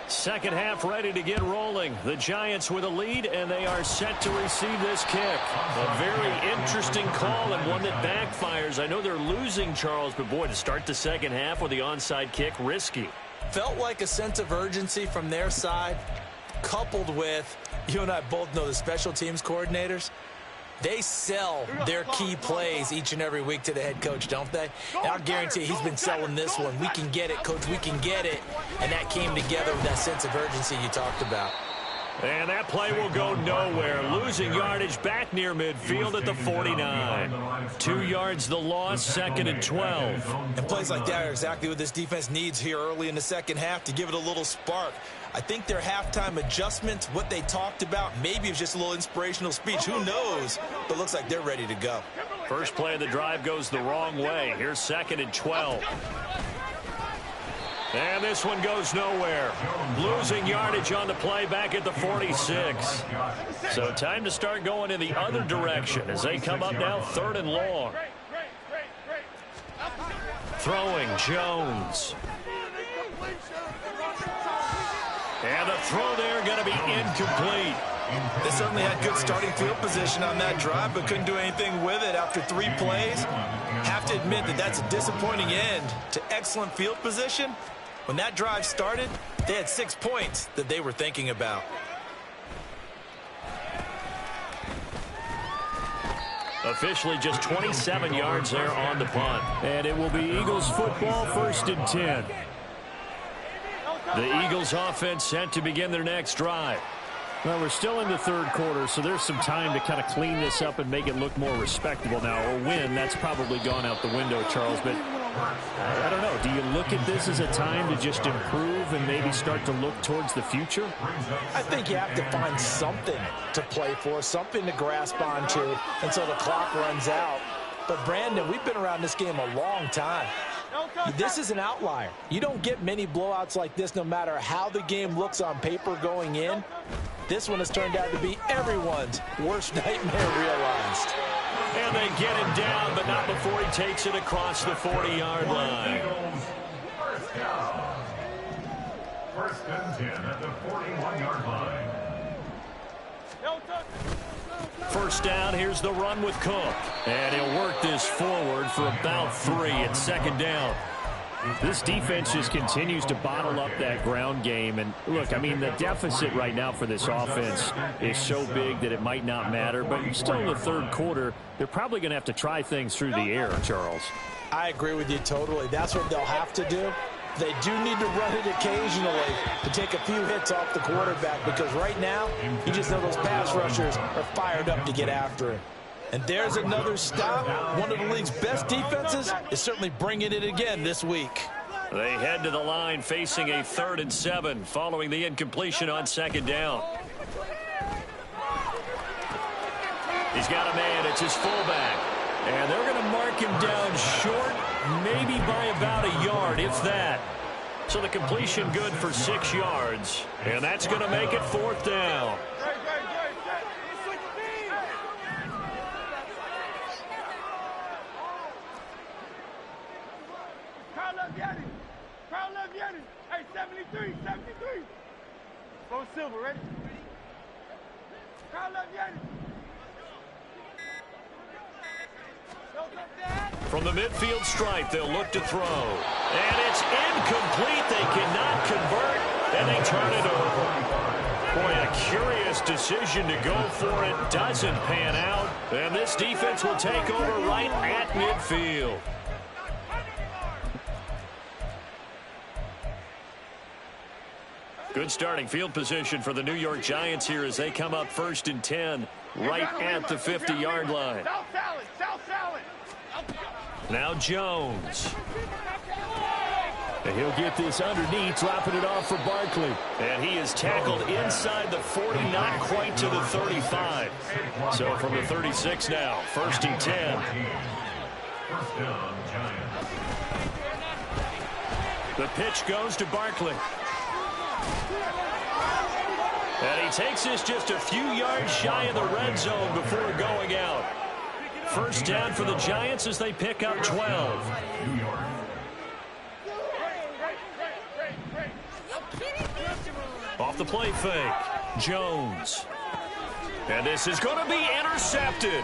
Speaker 1: Second half ready to get rolling. The Giants with a lead, and they are set to receive this kick. A very interesting call and one that backfires. I know they're losing, Charles, but boy, to start the second half with the onside kick, risky.
Speaker 2: Felt like a sense of urgency from their side, coupled with, you and I both know the special teams coordinators, they sell their key plays each and every week to the head coach, don't they? And I'll guarantee he's been selling this one. We can get it, coach, we can get it. And that came together with that sense of urgency you talked about.
Speaker 1: And that play will go nowhere. Losing yardage back near midfield at the 49. 2 yards the loss, 2nd and 12.
Speaker 2: And plays like that are exactly what this defense needs here early in the second half to give it a little spark. I think their halftime adjustments, what they talked about, maybe it was just a little inspirational speech. Who knows? But looks like they're ready to go.
Speaker 1: First play of the drive goes the wrong way. Here's 2nd and 12. And this one goes nowhere. Losing yardage on the play back at the 46. So time to start going in the other direction as they come up now 3rd and long. Throwing Jones. And the throw there going to be incomplete.
Speaker 2: They certainly had good starting field position on that drive, but couldn't do anything with it after 3 plays. Have to admit that that's a disappointing end to excellent field position. When that drive started, they had 6 points that they were thinking about.
Speaker 1: Officially just 27 yards there on the punt.
Speaker 5: And it will be Eagles football, 1st and 10.
Speaker 1: The Eagles offense set to begin their next drive.
Speaker 5: Well, we're still in the 3rd quarter, so there's some time to kind of clean this up and make it look more respectable now. Or win, that's probably gone out the window, Charles. But I don't know. Do you look at this as a time to just improve and maybe start to look towards the future?
Speaker 3: I think you have to find something to play for, something to grasp onto until the clock runs out. But, Brandon, we've been around this game a long time. This is an outlier. You don't get many blowouts like this no matter how the game looks on paper going in. This one has turned out to be everyone's worst nightmare realized.
Speaker 1: And they get him down, but not before he takes it across the 40-yard line.
Speaker 4: First down. 1st and 10 at the 41-yard line.
Speaker 1: First down, here's the run with Cook. And he'll work this forward for about 3 at 2nd down.
Speaker 5: This defense just continues to bottle up that ground game. And look, I mean, the deficit right now for this offense is so big that it might not matter. But still in the 3rd quarter, they're probably going to have to try things through the air, Charles.
Speaker 3: I agree with you totally. That's what they'll have to do. They do need to run it occasionally to take a few hits off the quarterback, because right now, you just know those pass rushers are fired up to get after it. And there's another stop. One of the league's best defenses is certainly bringing it again this week.
Speaker 1: They head to the line facing a 3rd and 7 following the incompletion on 2nd down. He's got a man. It's his fullback. And they're going to mark him down short, maybe by about a yard, if that. So the completion good for 6 yards. And that's going to make it 4th down.
Speaker 9: Hey, 73. Go Silver, ready? Carl Leviani.
Speaker 1: From the midfield stripe, they'll look to throw. And it's incomplete. They cannot convert, and they turn it over. Boy, a curious decision to go for it. Doesn't pan out. And this defense will take over right at midfield. Good starting field position for the New York Giants here as they come up 1st and 10 right at the 50-yard line. Now Jones.
Speaker 5: And he'll get this underneath, dropping it off for Barkley.
Speaker 1: And he is tackled inside the 40, not quite to the 35. So from the 36 now, 1st and 10.
Speaker 4: First down, Giants.
Speaker 1: The pitch goes to Barkley. And he takes this just a few yards shy of the red zone before going out. First down for the Giants as they pick up 12.
Speaker 4: New York.
Speaker 1: Off the play fake, Jones. And this is going to be intercepted.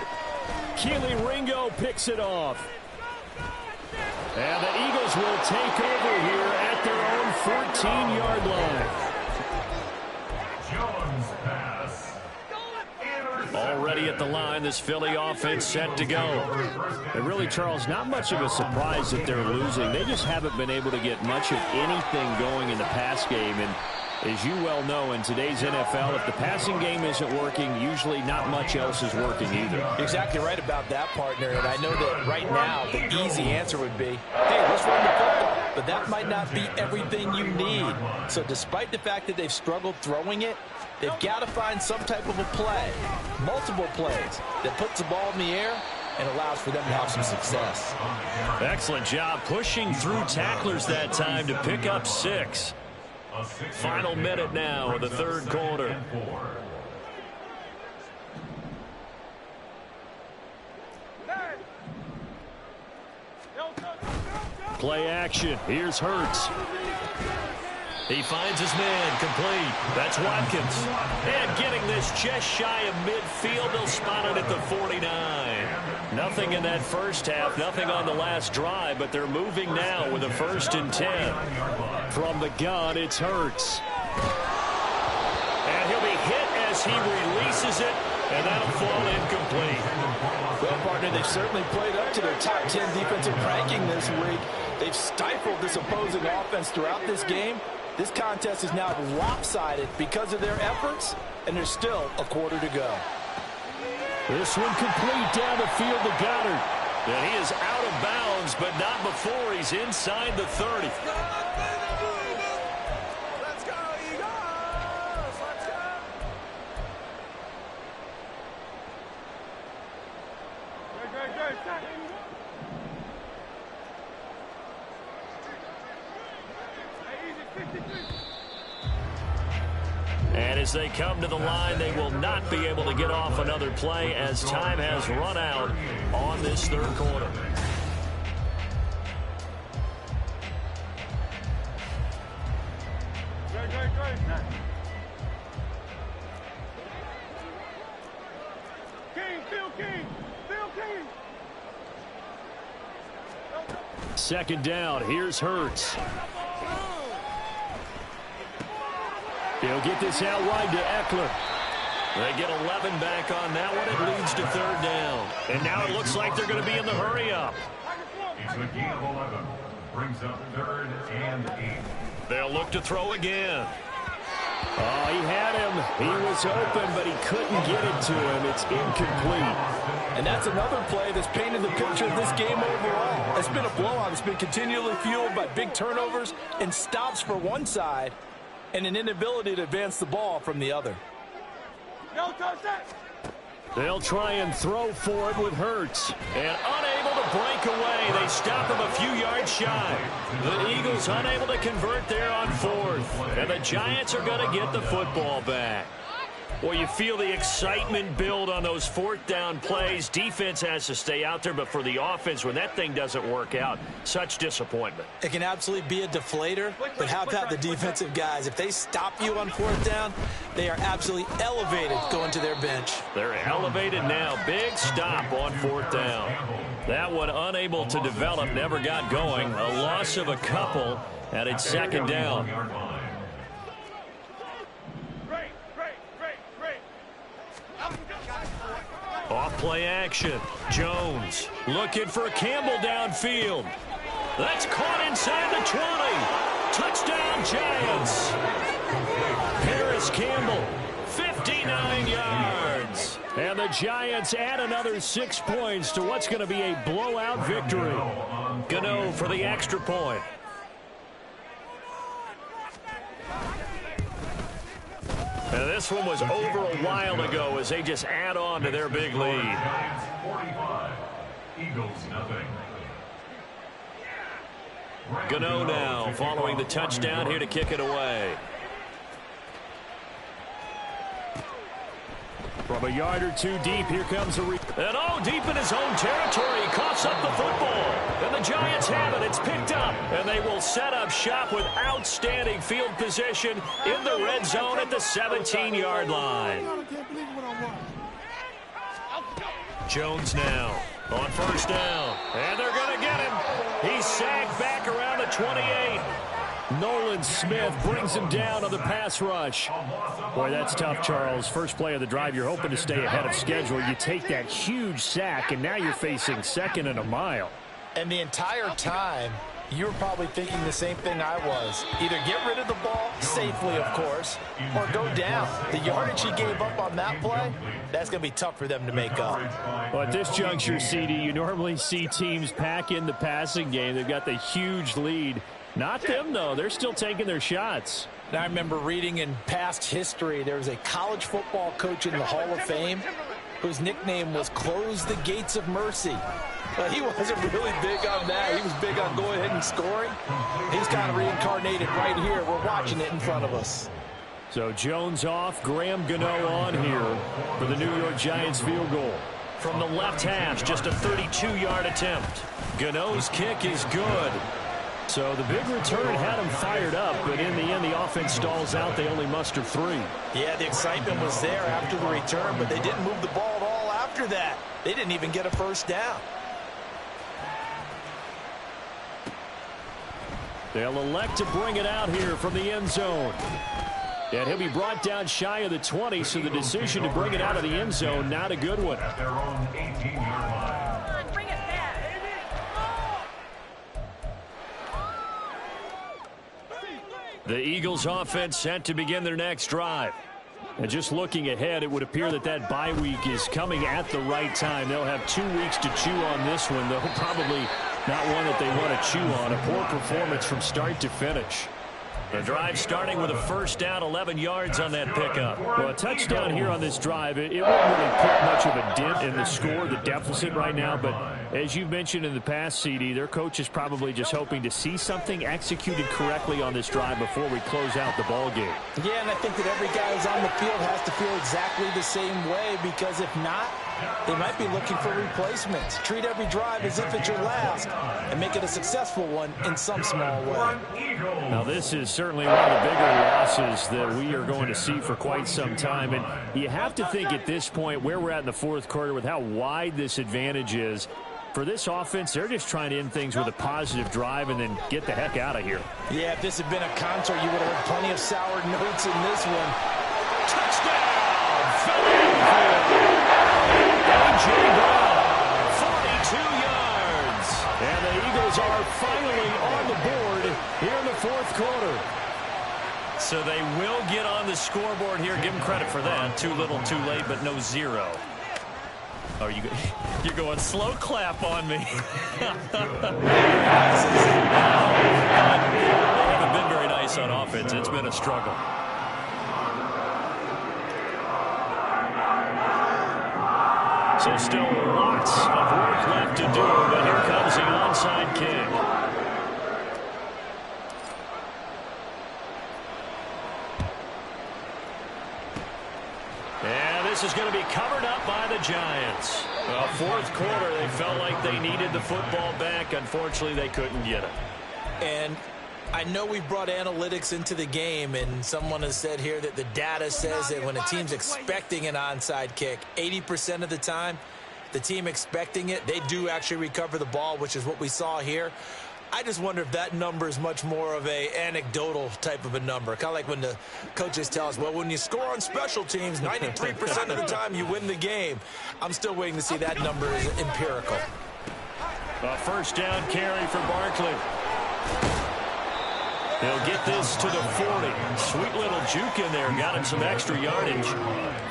Speaker 5: Keely Ringo picks it off. And the Eagles will take over here at their own 14-yard line.
Speaker 4: Jones pass.
Speaker 1: Already at the line, this Philly offense set to go.
Speaker 5: And really, Charles, not much of a surprise that they're losing. They just haven't been able to get much of anything going in the pass game. And as you well know, in today's NFL, if the passing game isn't working, usually not much else is working either.
Speaker 3: Exactly right about that, partner. And I know that right now the easy answer would be, hey, let's run the football. but that might not be everything you need. So despite the fact that they've struggled throwing it, they've got to find some type of a play, multiple plays, that puts the ball in the air and allows for them to have some success.
Speaker 1: Excellent job pushing through tacklers that time to pick up 6. Final minute now of the third quarter. Play action. Here's Hurts. He finds his man complete. That's Watkins. And getting this just shy of midfield. They'll spot it at the 49. Nothing in that first half. Nothing on the last drive. But they're moving now with a 1st and 10. From the gun, it's Hurts. And he'll be hit as he releases it. And that'll fall incomplete.
Speaker 3: Well, partner, they've certainly played up to their top 10 defensive ranking this week. They've stifled this opposing offense throughout this game. This contest is now lopsided because of their efforts, and there's still a quarter to go.
Speaker 1: This one complete down the field to Goddard. And he is out of bounds, but not before he's inside the 30.
Speaker 9: Let's go, Eagles! Let's go! Great.
Speaker 1: And as they come to the line, they will not be able to get off another play as time has run out on this third quarter.
Speaker 9: King.
Speaker 1: Second down, here's Hurts. He'll get this out wide to Eckler. They get 11 back on that one. It leads to third down. And now it looks like they're going to be in the hurry-up.
Speaker 4: It's a gain of 11. Brings up 3rd and 8.
Speaker 1: They'll look to throw again. Oh, he had him. He was open, but he couldn't get it to him. It's incomplete.
Speaker 3: And that's another play that's painted the picture of this game overall. It's been a blowout. It's been continually fueled by big turnovers and stops for one side and an inability to advance the ball from the other.
Speaker 1: They'll try and throw for it with Hurts. And unable to break away. They stop him a few yards shy. The Eagles unable to convert there on 4th. And the Giants are going to get the football back. Well, you feel the excitement build on those 4th down plays. Defense has to stay out there, but for the offense, when that thing doesn't work out, such disappointment.
Speaker 2: It can absolutely be a deflator, but how about the defensive guys? If they stop you on 4th down, they are absolutely elevated going to their bench.
Speaker 1: They're elevated now. Big stop on 4th down. That one unable to develop, never got going. A loss of a couple, and it's second down. Off play action. Jones looking for Campbell downfield. That's caught inside the 20. Touchdown Giants. Paris Campbell, 59 yards. And the Giants add another 6 points to what's going to be a blowout victory. Gano for the extra point. And this one was over a while ago as they just add on to their big lead.
Speaker 4: Giants 45. Eagles nothing.
Speaker 1: Gano now following the touchdown here to kick it away. From a yard or two deep, here comes a and deep in his own territory, he coughs up the football. And the Giants have it. It's picked up. And they will set up shop with outstanding field position in the red zone at the 17-yard line. Jones now on 1st down. And they're going to get him. He's sagged back around the 28. Nolan Smith brings him down on the pass rush. Boy, that's tough, Charles. First play of the drive, you're hoping to stay ahead of schedule. You take that huge sack, and now you're facing 2nd and a mile.
Speaker 3: And the entire time, you were probably thinking the same thing I was. Either get rid of the ball, safely, of course, or go down. The yardage he gave up on that play, that's going to be tough for them to make up.
Speaker 1: Well, at this juncture, CD, you normally see teams pack in the passing game. They've got the huge lead.
Speaker 5: Not them, though. They're still taking their shots.
Speaker 3: And I remember reading in past history, there was a college football coach in the Hall of Fame whose nickname was Close the Gates of Mercy. Well, he wasn't really big on that. He was big on going ahead and scoring. He's kind of reincarnated right here. We're watching it in front of us.
Speaker 5: So Jones off, Graham Gano on here for the New York Giants field goal. From the left hash, just a 32-yard attempt. Gano's kick is good. So the big return had him fired up, but in the end, the offense stalls out. They only muster 3.
Speaker 3: Yeah, the excitement was there after the return, but they didn't move the ball at all after that. They didn't even get a first down.
Speaker 5: They'll elect to bring it out here from the end zone. And he'll be brought down shy of the 20, so the decision to bring it out of the end zone, not a good one.
Speaker 4: At their own 18-yard line.
Speaker 5: The Eagles offense set to begin their next drive. And just looking ahead, it would appear that that bye week is coming at the right time. They'll have 2 weeks to chew on this one, though probably not one that they want to chew on. A poor performance from start to finish. The drive starting with a first down, 11 yards on that pickup. Well, a touchdown here on this drive, it won't really put much of a dent in the score, the deficit right now. But as you've mentioned in the past, CD, their coach is probably just hoping to see something executed correctly on this drive before we close out the ball game.
Speaker 3: Yeah, and I think that every guy who's on the field has to feel exactly the same way, because if not, they might be looking for replacements. Treat every drive as if it's your last and make it a successful one in some small way.
Speaker 5: Now, this is certainly one of the bigger losses that we are going to see for quite some time. And you have to think at this point where we're at in the fourth quarter with how wide this advantage is. For this offense, they're just trying to end things with a positive drive and then get the heck out of here.
Speaker 3: Yeah, if this had been a concert, you would have heard plenty of sour notes in this one.
Speaker 5: Touchdown! Philadelphia! A.J. Brown, 42 yards. And the Eagles are finally on the board here in the fourth quarter. So they will get on the scoreboard here. Give them credit for that. Too little, too late, but no 0. Oh, you're going slow clap on me. They haven't been very nice on offense. It's been a struggle. So still lots of work left to do, but here comes the onside kick. And this is going to be covered up by the Giants. Well, fourth quarter, they felt like they needed the football back. Unfortunately, they couldn't get it.
Speaker 3: And I know we brought analytics into the game, and someone has said here that the data says that when a team's expecting an onside kick, 80% of the time, the team expecting it, they do actually recover the ball, which is what we saw here. I just wonder if that number is much more of a anecdotal type of a number. Kind of like when the coaches tell us, well, when you score on special teams, 93% of the time you win the game. I'm still waiting to see that number is empirical.
Speaker 5: A first down carry for Barkley. They'll get this to the 40. Sweet little juke in there. Got him some extra yardage.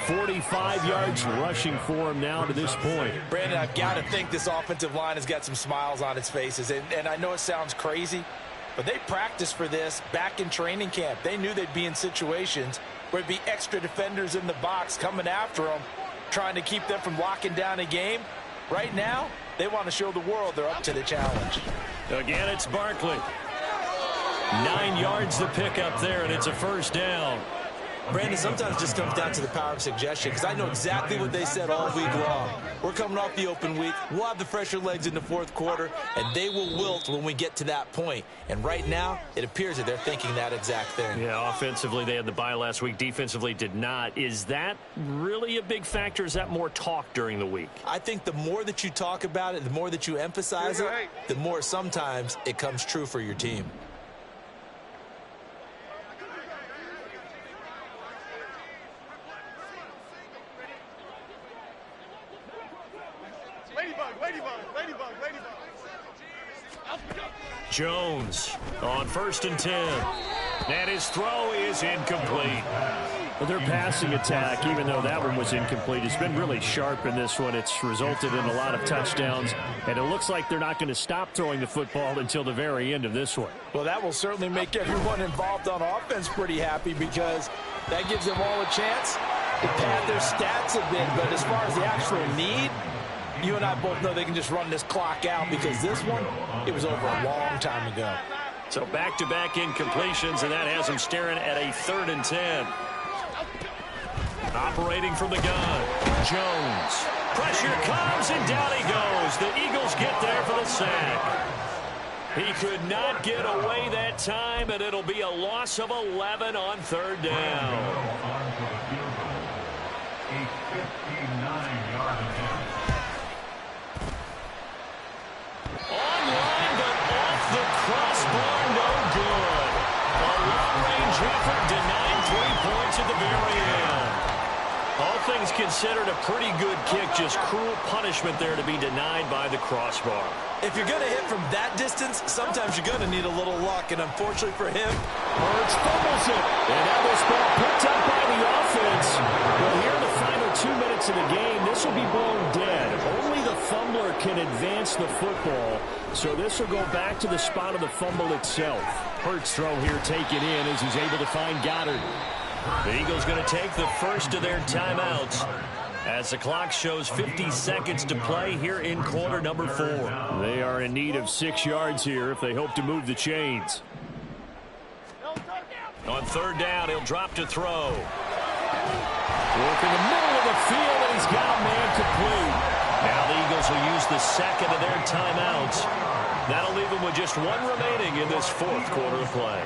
Speaker 5: 45 yards rushing for him now to this point.
Speaker 3: Brandon, I've got to think this offensive line has got some smiles on its faces. And I know it sounds crazy, but they practiced for this back in training camp. They knew they'd be in situations where there'd be extra defenders in the box coming after them, trying to keep them from locking down a game. Right now, they want to show the world they're up to the challenge.
Speaker 5: Again, it's Barkley. 9 yards to pick up there, and it's a first down.
Speaker 3: Brandon, sometimes it just comes down to the power of suggestion, because I know exactly what they said all week long. We're coming off the open week. We'll have the fresher legs in the fourth quarter, and they will wilt when we get to that point. And right now, it appears that they're thinking that exact thing.
Speaker 5: Yeah, offensively, they had the bye last week. Defensively, did not. Is that really a big factor? Is that more talk during the week?
Speaker 3: I think the more that you talk about it, the more that you emphasize it, the more sometimes it comes true for your team.
Speaker 5: Jones on 1st and 10. And his throw is incomplete. Well, their passing attack, even though that one was incomplete, has been really sharp in this one. It's resulted in a lot of touchdowns, and it looks like they're not going to stop throwing the football until the very end of this one.
Speaker 3: Well, that will certainly make everyone involved on offense pretty happy because that gives them all a chance to pad their stats a bit. But as far as the actual need, you and I both know they can just run this clock out because this one, it was over a long time ago.
Speaker 1: So back-to-back incompletions, and that has them staring at a 3rd and 10. Operating from the gun, Jones. Pressure comes, and down he goes. The Eagles get there for the sack. He could not get away that time, and it'll be a loss of 11 on 3rd down. Online, but off the crossbar, no good. A long-range effort denied 3 points at the very end. All things considered, a pretty good kick, just cruel punishment there to be denied by the crossbar.
Speaker 2: If you're going to hit from that distance, sometimes you're going to need a little luck, and unfortunately for him,
Speaker 5: Hurts fumbles it. And now this ball picked up by the offense. Well, here in the final 2 minutes of the game, this will be blown dead. Only the fumbler can advance the football, so this will go back to the spot of the fumble itself. Hurts throw here taken in as he's able to find Goddard. The Eagles going to take the first of their timeouts as the clock shows 50 seconds to play here in quarter number 4. They are in need of 6 yards here if they hope to move the chains.
Speaker 1: On 3rd down, he'll drop to throw.
Speaker 5: Work in the middle of the field, and he's got a man complete.
Speaker 1: Now the Eagles will use the second of their timeouts. That'll leave them with just 1 remaining in this 4th quarter of play.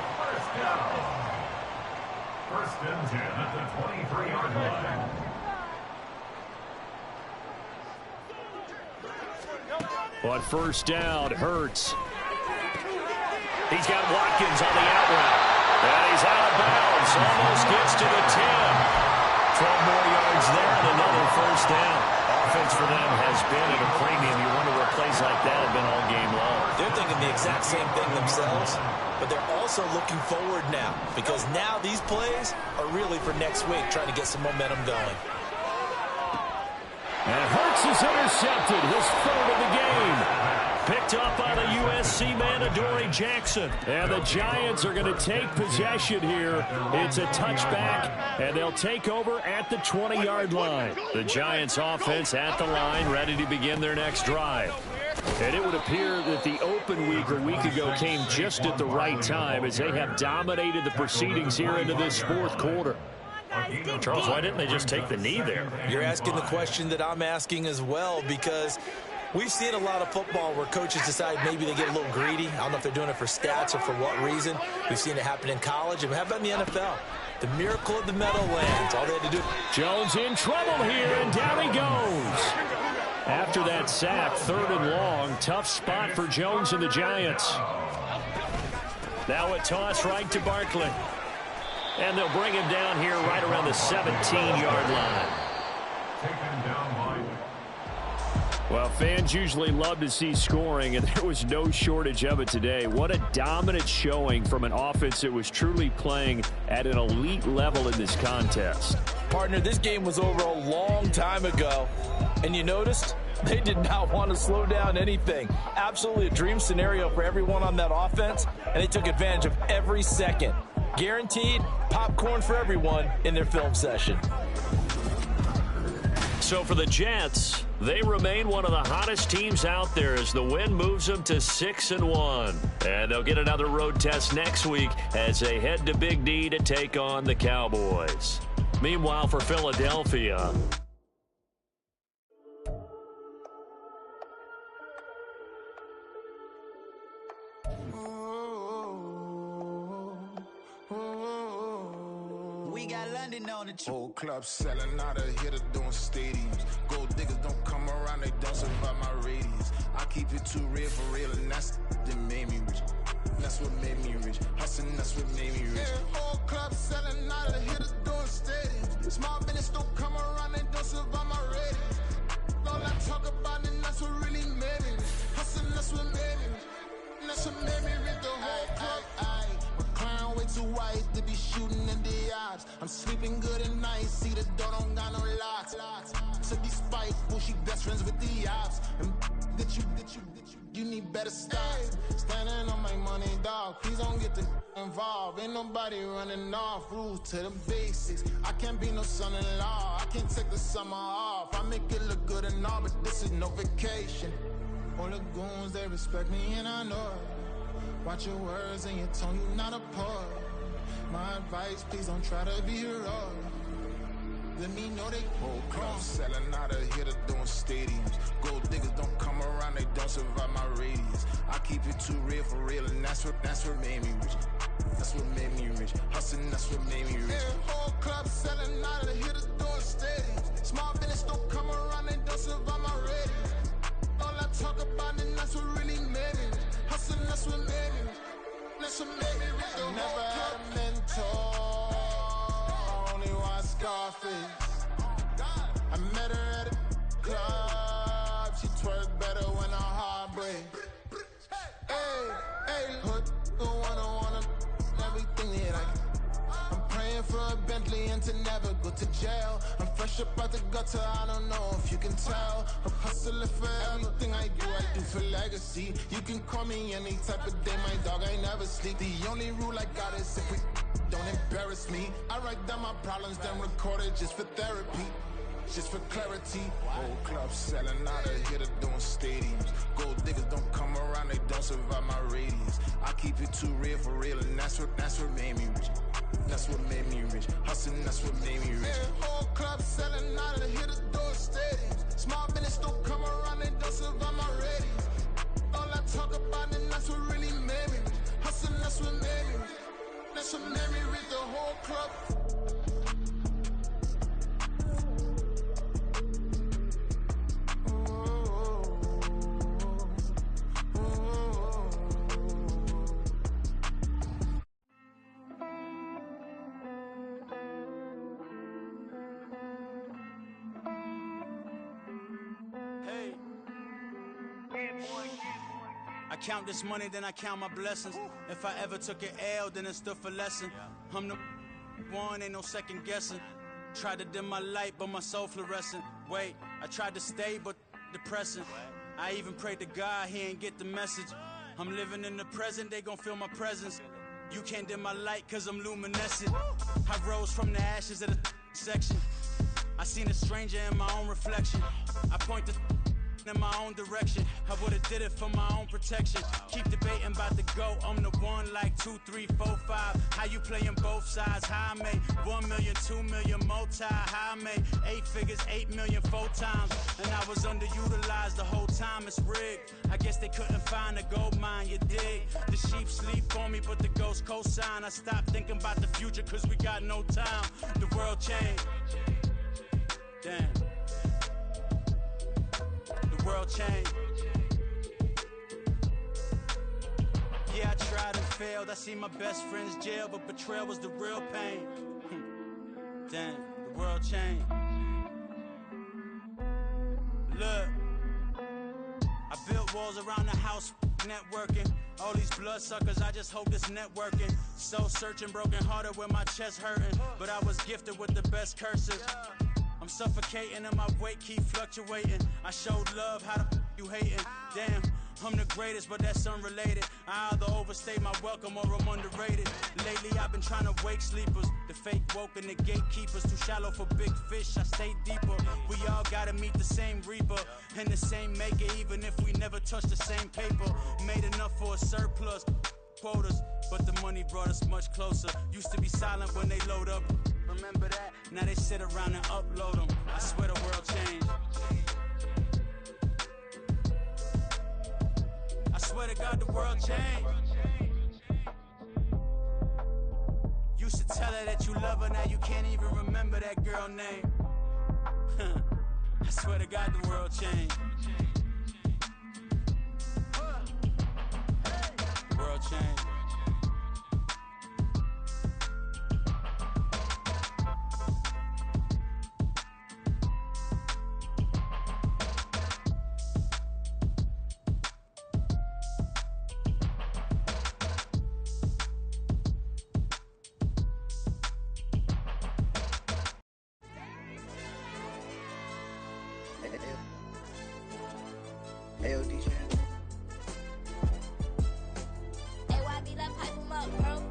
Speaker 4: 1st and 10 at the 23-yard line.
Speaker 5: On 1st down, Hurts.
Speaker 1: He's got Watkins on the out route. And he's out of bounds. Almost gets to the 10. 12 more yards there and another 1st down. Offense for them has been at a premium. You wonder where plays like that have been all game long.
Speaker 2: they're thinking the exact same thing themselves, but they're also looking forward now because now these plays are really for next week, trying to get some momentum going.
Speaker 5: And Hurts is intercepted, his 3rd of the game.
Speaker 1: Picked up by the USC man, Adoree Jackson.
Speaker 5: And the Giants are going to take possession here. It's a touchback, and they'll take over at the 20-yard line.
Speaker 1: The Giants offense at the line, ready to begin their next drive.
Speaker 5: And it would appear that the open week a week ago came just at the right time as they have dominated the proceedings here into this 4th quarter.
Speaker 1: Charles, why didn't they just take the knee there?
Speaker 2: You're asking the question that I'm asking as well, because we've seen a lot of football where coaches decide maybe they get a little greedy. I don't know if they're doing it for stats or for what reason. We've seen it happen in college. And how about in the NFL? The miracle of the Meadowlands. All they had to do.
Speaker 5: Jones in trouble here, and down he goes. After that sack, 3rd and long, tough spot for Jones and the Giants.
Speaker 1: Now a toss right to Barkley. And they'll bring him down here right around the 17-yard line.
Speaker 4: Taken down by.
Speaker 5: Well, fans usually love to see scoring, and there was no shortage of it today. What a dominant showing from an offense that was truly playing at an elite level in this contest.
Speaker 3: Partner, this game was over a long time ago, and you noticed they did not want to slow down anything. Absolutely a dream scenario for everyone on that offense, and they took advantage of every second. Guaranteed popcorn for everyone in their film session.
Speaker 1: So for the Jets, they remain one of the hottest teams out there as the win moves them to 6-1. And they'll get another road test next week as they head to Big D to take on the Cowboys. Meanwhile, for Philadelphia,
Speaker 10: we got London on the
Speaker 11: whole club selling out of hitter doing stadiums. Gold diggers don't come around, they don't survive my radius. I keep it too real for real, and that's that made me rich. That's what made me rich. Hustling, that's what made me rich. Yeah, whole club selling out of hitters doing stadiums. Small business don't come around, they don't survive my radius. All I talk about, and that's what really made me rich. Hustling, that's what made me rich. That's what made me rich. The whole club. My crown way too white to be shooting in the eyes. I'm sleeping good at night, see the door don't got no locks. To be spiteful, she best friends with the ops. And you need better stop. Standing on my money, dog. Please don't get involved. Ain't nobody running off. Rules to the basics. I can't be no son-in-law. I can't take the summer off. I make it look good and all, but this is no vacation. All the goons, they respect me and I know it. Watch your words and your tone, you not a poet. My advice, please don't try to be heroic. Let me know they whole club selling out of here to doing stadiums. Gold diggers don't come around, they don't survive my radius. I keep it too real for real, and that's what made me rich. That's what made me rich. Hustling, that's what made me rich. Yeah, whole club selling out of here to doing stadiums. Small business don't come around, they don't survive my radius. All I talk about, and that's what really made me rich. Hustling, that's what made me rich. That's what made me rich. I never had a mentor. Scarface. I met her at a club. She twerk better when her heart breaks. Hey, hood, wanna everything that I'm praying for a Bentley and to never go to jail. I'm fresh up out the gutter, I don't know if you can tell. I'm hustling for everything I do for legacy. You can call me any type of day, my dog, I never sleep. The only rule I got is if we don't embarrass me. I write down my problems, then record it just for therapy, just for clarity. Whole club selling out of here to doing stadiums. Gold diggers don't come around, they don't survive my radius. I keep it too real for real, and that's what made me rich. That's what made me rich. Hustling, that's what made me rich. Yeah, whole club selling out of here to doing stadiums. Small business don't come around, they don't survive my radius. All I talk about, and that's what really made me rich. Hustling, that's what made me rich. That's what made me read the whole club.
Speaker 10: Hey. I count this money, then I count my blessings. If I ever took an L, then it stood for lesson. I'm the one, ain't no second guessing. Tried to dim my light, but my soul fluorescent. Wait, I tried to stay, but depressing. I even prayed to God, he ain't get the message. I'm living in the present, they gon' feel my presence. You can't dim my light, cause I'm luminescent. I rose from the ashes of the section. I seen a stranger in my own reflection. I point the in my own direction. I would've did it for my own protection. Keep debating about the GOAT. I'm the one like 2, 3, 4, 5. How you playing both sides? How I made 1 million, 2 million, multi. How I made 8 figures, 8 million, 4 times. And I was underutilized the whole time. It's rigged. I guess they couldn't find a gold mine, you dig? The sheep sleep on me, but the ghost cosign. I stopped thinking about the future, cause we got no time. The world changed. Damn. The world changed. Yeah, I tried and failed. I seen my best friends jail, but betrayal was the real pain. Damn, the world changed. Look, I built walls around the house, networking. All these bloodsuckers, I just hope this networking. Soul searching, broken hearted with my chest hurting. But I was gifted with the best curses. I'm suffocating and my weight keep fluctuating. I showed love, how the you hating? Damn, I'm the greatest, but that's unrelated. I either overstay my welcome or I'm underrated. Lately I've been trying to wake sleepers. The fake woke and the gatekeepers. Too shallow for big fish, I stay deeper. We all gotta meet the same reaper and the same maker, even if we never touch the same paper. Made enough for a surplus quotas, but the money brought us much closer. Used to be silent when they load up. Remember that? Now they sit around and upload them. I swear the world changed. I swear to God the world changed. Used to tell her that you love her, now you can't even remember that girl name. I swear to God the world changed. The world changed.
Speaker 12: Hey, DJ.
Speaker 13: Hey, YB, that pipe him up, bro.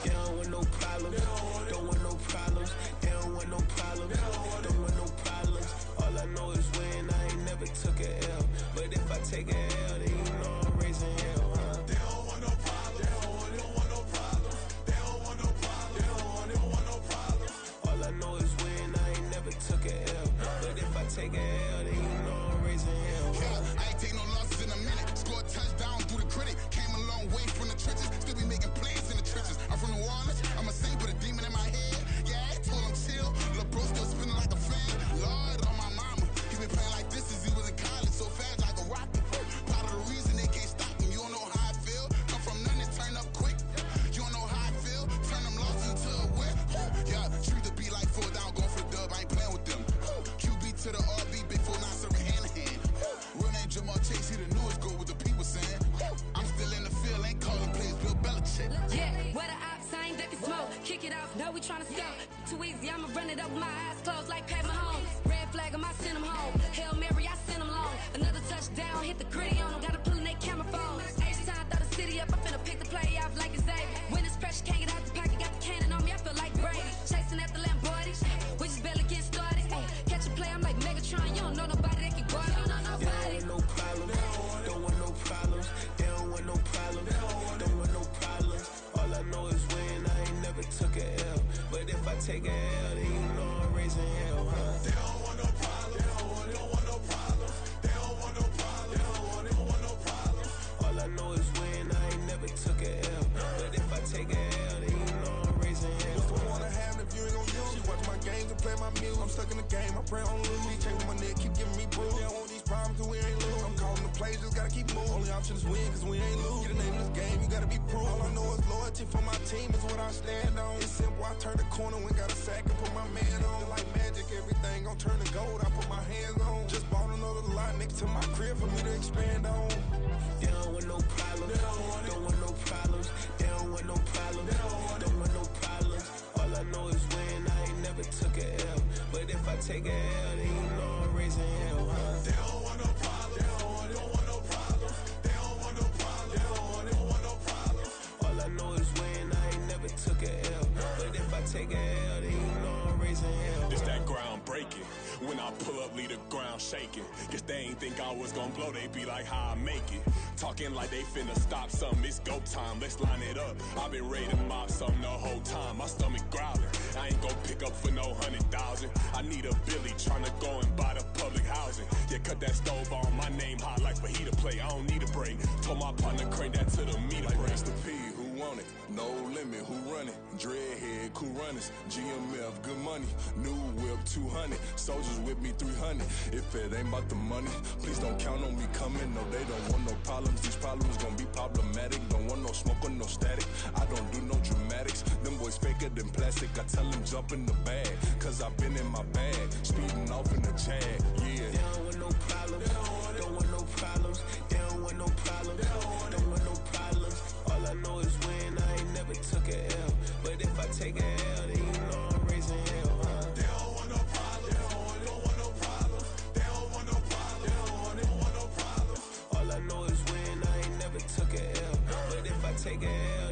Speaker 8: They don't want no problems. Don't want no problems. They don't want no problems. Don't want no problems. All I know is when I ain't never took a L. But if I take a L, then you know I'm raising hell, huh? They don't want no problems. They don't want no problems. They don't want no problems. They don't want no problems. All I know is when I ain't never took a L. But if I take a L, then you know I'm raising hell, huh?
Speaker 14: Yeah, I ain't take no losses in a minute. Scored touchdown through the critic. Came a long way from the trenches. Still be making plays in the trenches. I'm from New Orleans. I'm a saint with a demon in my head. Yeah, I told him chill. Lil' bro still spinning like a fan. Lord on my mama. He been playing like this since he was in college. So fast like a rocket. Part of the reason they can't stop him. You don't know how I feel. Come from nothing, turn up quick. You don't know how I feel. Turn them losses into a whip. Yeah, treat the beat like 4 down. Going for the dub. I ain't playing with them. QB to the RB. Big 4 not serving hand to hand. Real name Jamal Chase. He the newest goal with the people saying. I'm still in the field. Ain't calling plays. Bill Belichick.
Speaker 15: Yeah, where the ops ain't that can smoke. Kick it off. No, we tryna scout. Too easy. I'ma run it up with my eyes closed like Pat Mahomes. Red flag him, I send him home. Hail Mary, I send him long. Another touchdown, hit the gritty on him. Gotta pull in their camera phone. H-time, throw the city up. I'm finna pick the play off like it's Xavier. When it's pressure, can't get out the pocket. Got the cannon on me, I feel like Brady. Chasing after Lamborghini. We just barely get started. Ay, catch a play, I'm like Megatron. You don't know nobody that can guard it. You don't know nobody.
Speaker 8: No problems. Don't want no problems. They don't want no problems. Don't want no problems. All I know is when I ain't never took a L. But if I take a L, then you know I'm raising hell, huh? They don't want no problems. They don't want no problems. They don't want no problems. They don't want no problems. All I know is when I ain't never took a L. But if I take a L, then you know I'm raising hell.
Speaker 11: What's the one I have if you ain't gon' use? She watch my games and play my music. I'm stuck in the game, I pray on lose. He chain with my neck, keep giving me bruise. They don't want these problems cause we ain't lose. I'm calling the plays, just gotta keep moving. Only option is win cause we ain't lose. Get a name in this game, you gotta be proof. All I know is loyalty for my team is what I stand on. It's simple, I turn the corner when got a sack and put my man on. Like magic, everything gon' turn to gold, I put my hands on. Just bought another lot next to my crib for me to expand on.
Speaker 8: They don't want no problems. Don't want no problems. They don't want no problems. Don't want no problems. All I know is when I ain't never took a L. But if I take a L, then you know I'm raising hell, huh? They don't want no problems. They don't want no problems. They don't want no problems. They don't want no problems. All I know is when I ain't never took a L. But if I take a L, then you know I'm raising hell.
Speaker 7: It's that ground breaking. When I pull up, leave the ground shaking. Guess they ain't think I was gonna blow, they be like, how I make it. Talking like they finna stop something, it's go time, let's line it up. I've been ready to mob something the whole time, my stomach growling. I ain't gon' pick up for no 100,000. I need a Billy tryna go and buy the public housing. Yeah, cut that stove on, my name hot like fajita play. I don't need a break. Told my partner crank that to the meter
Speaker 11: like
Speaker 7: break.
Speaker 11: Mr. P, who want it? No limit, who run it? Dreadhead, cool runners, GMF, good money. New whip, 200. Soldiers with me, 300. If it ain't about the money, please don't count on me coming. No, they don't want no problems. These problems gon' be problematic. Don't want no smoke or no static. I don't do no dramatics. Them boys faker than plastic. I tell them jump in the bag, cause I've been in my bag. Speeding off in the Jag, yeah.
Speaker 8: They don't want no problems. Don't want no problems. They don't want no problems. Don't want no problems. All I know is when I ain't never took a L. But if I take a L, then you know I'm raising hell, huh? They don't want no problems. They don't want no problems. They don't want no problems. They don't want no problems. All I know is when I ain't never took a L. But if I take a L,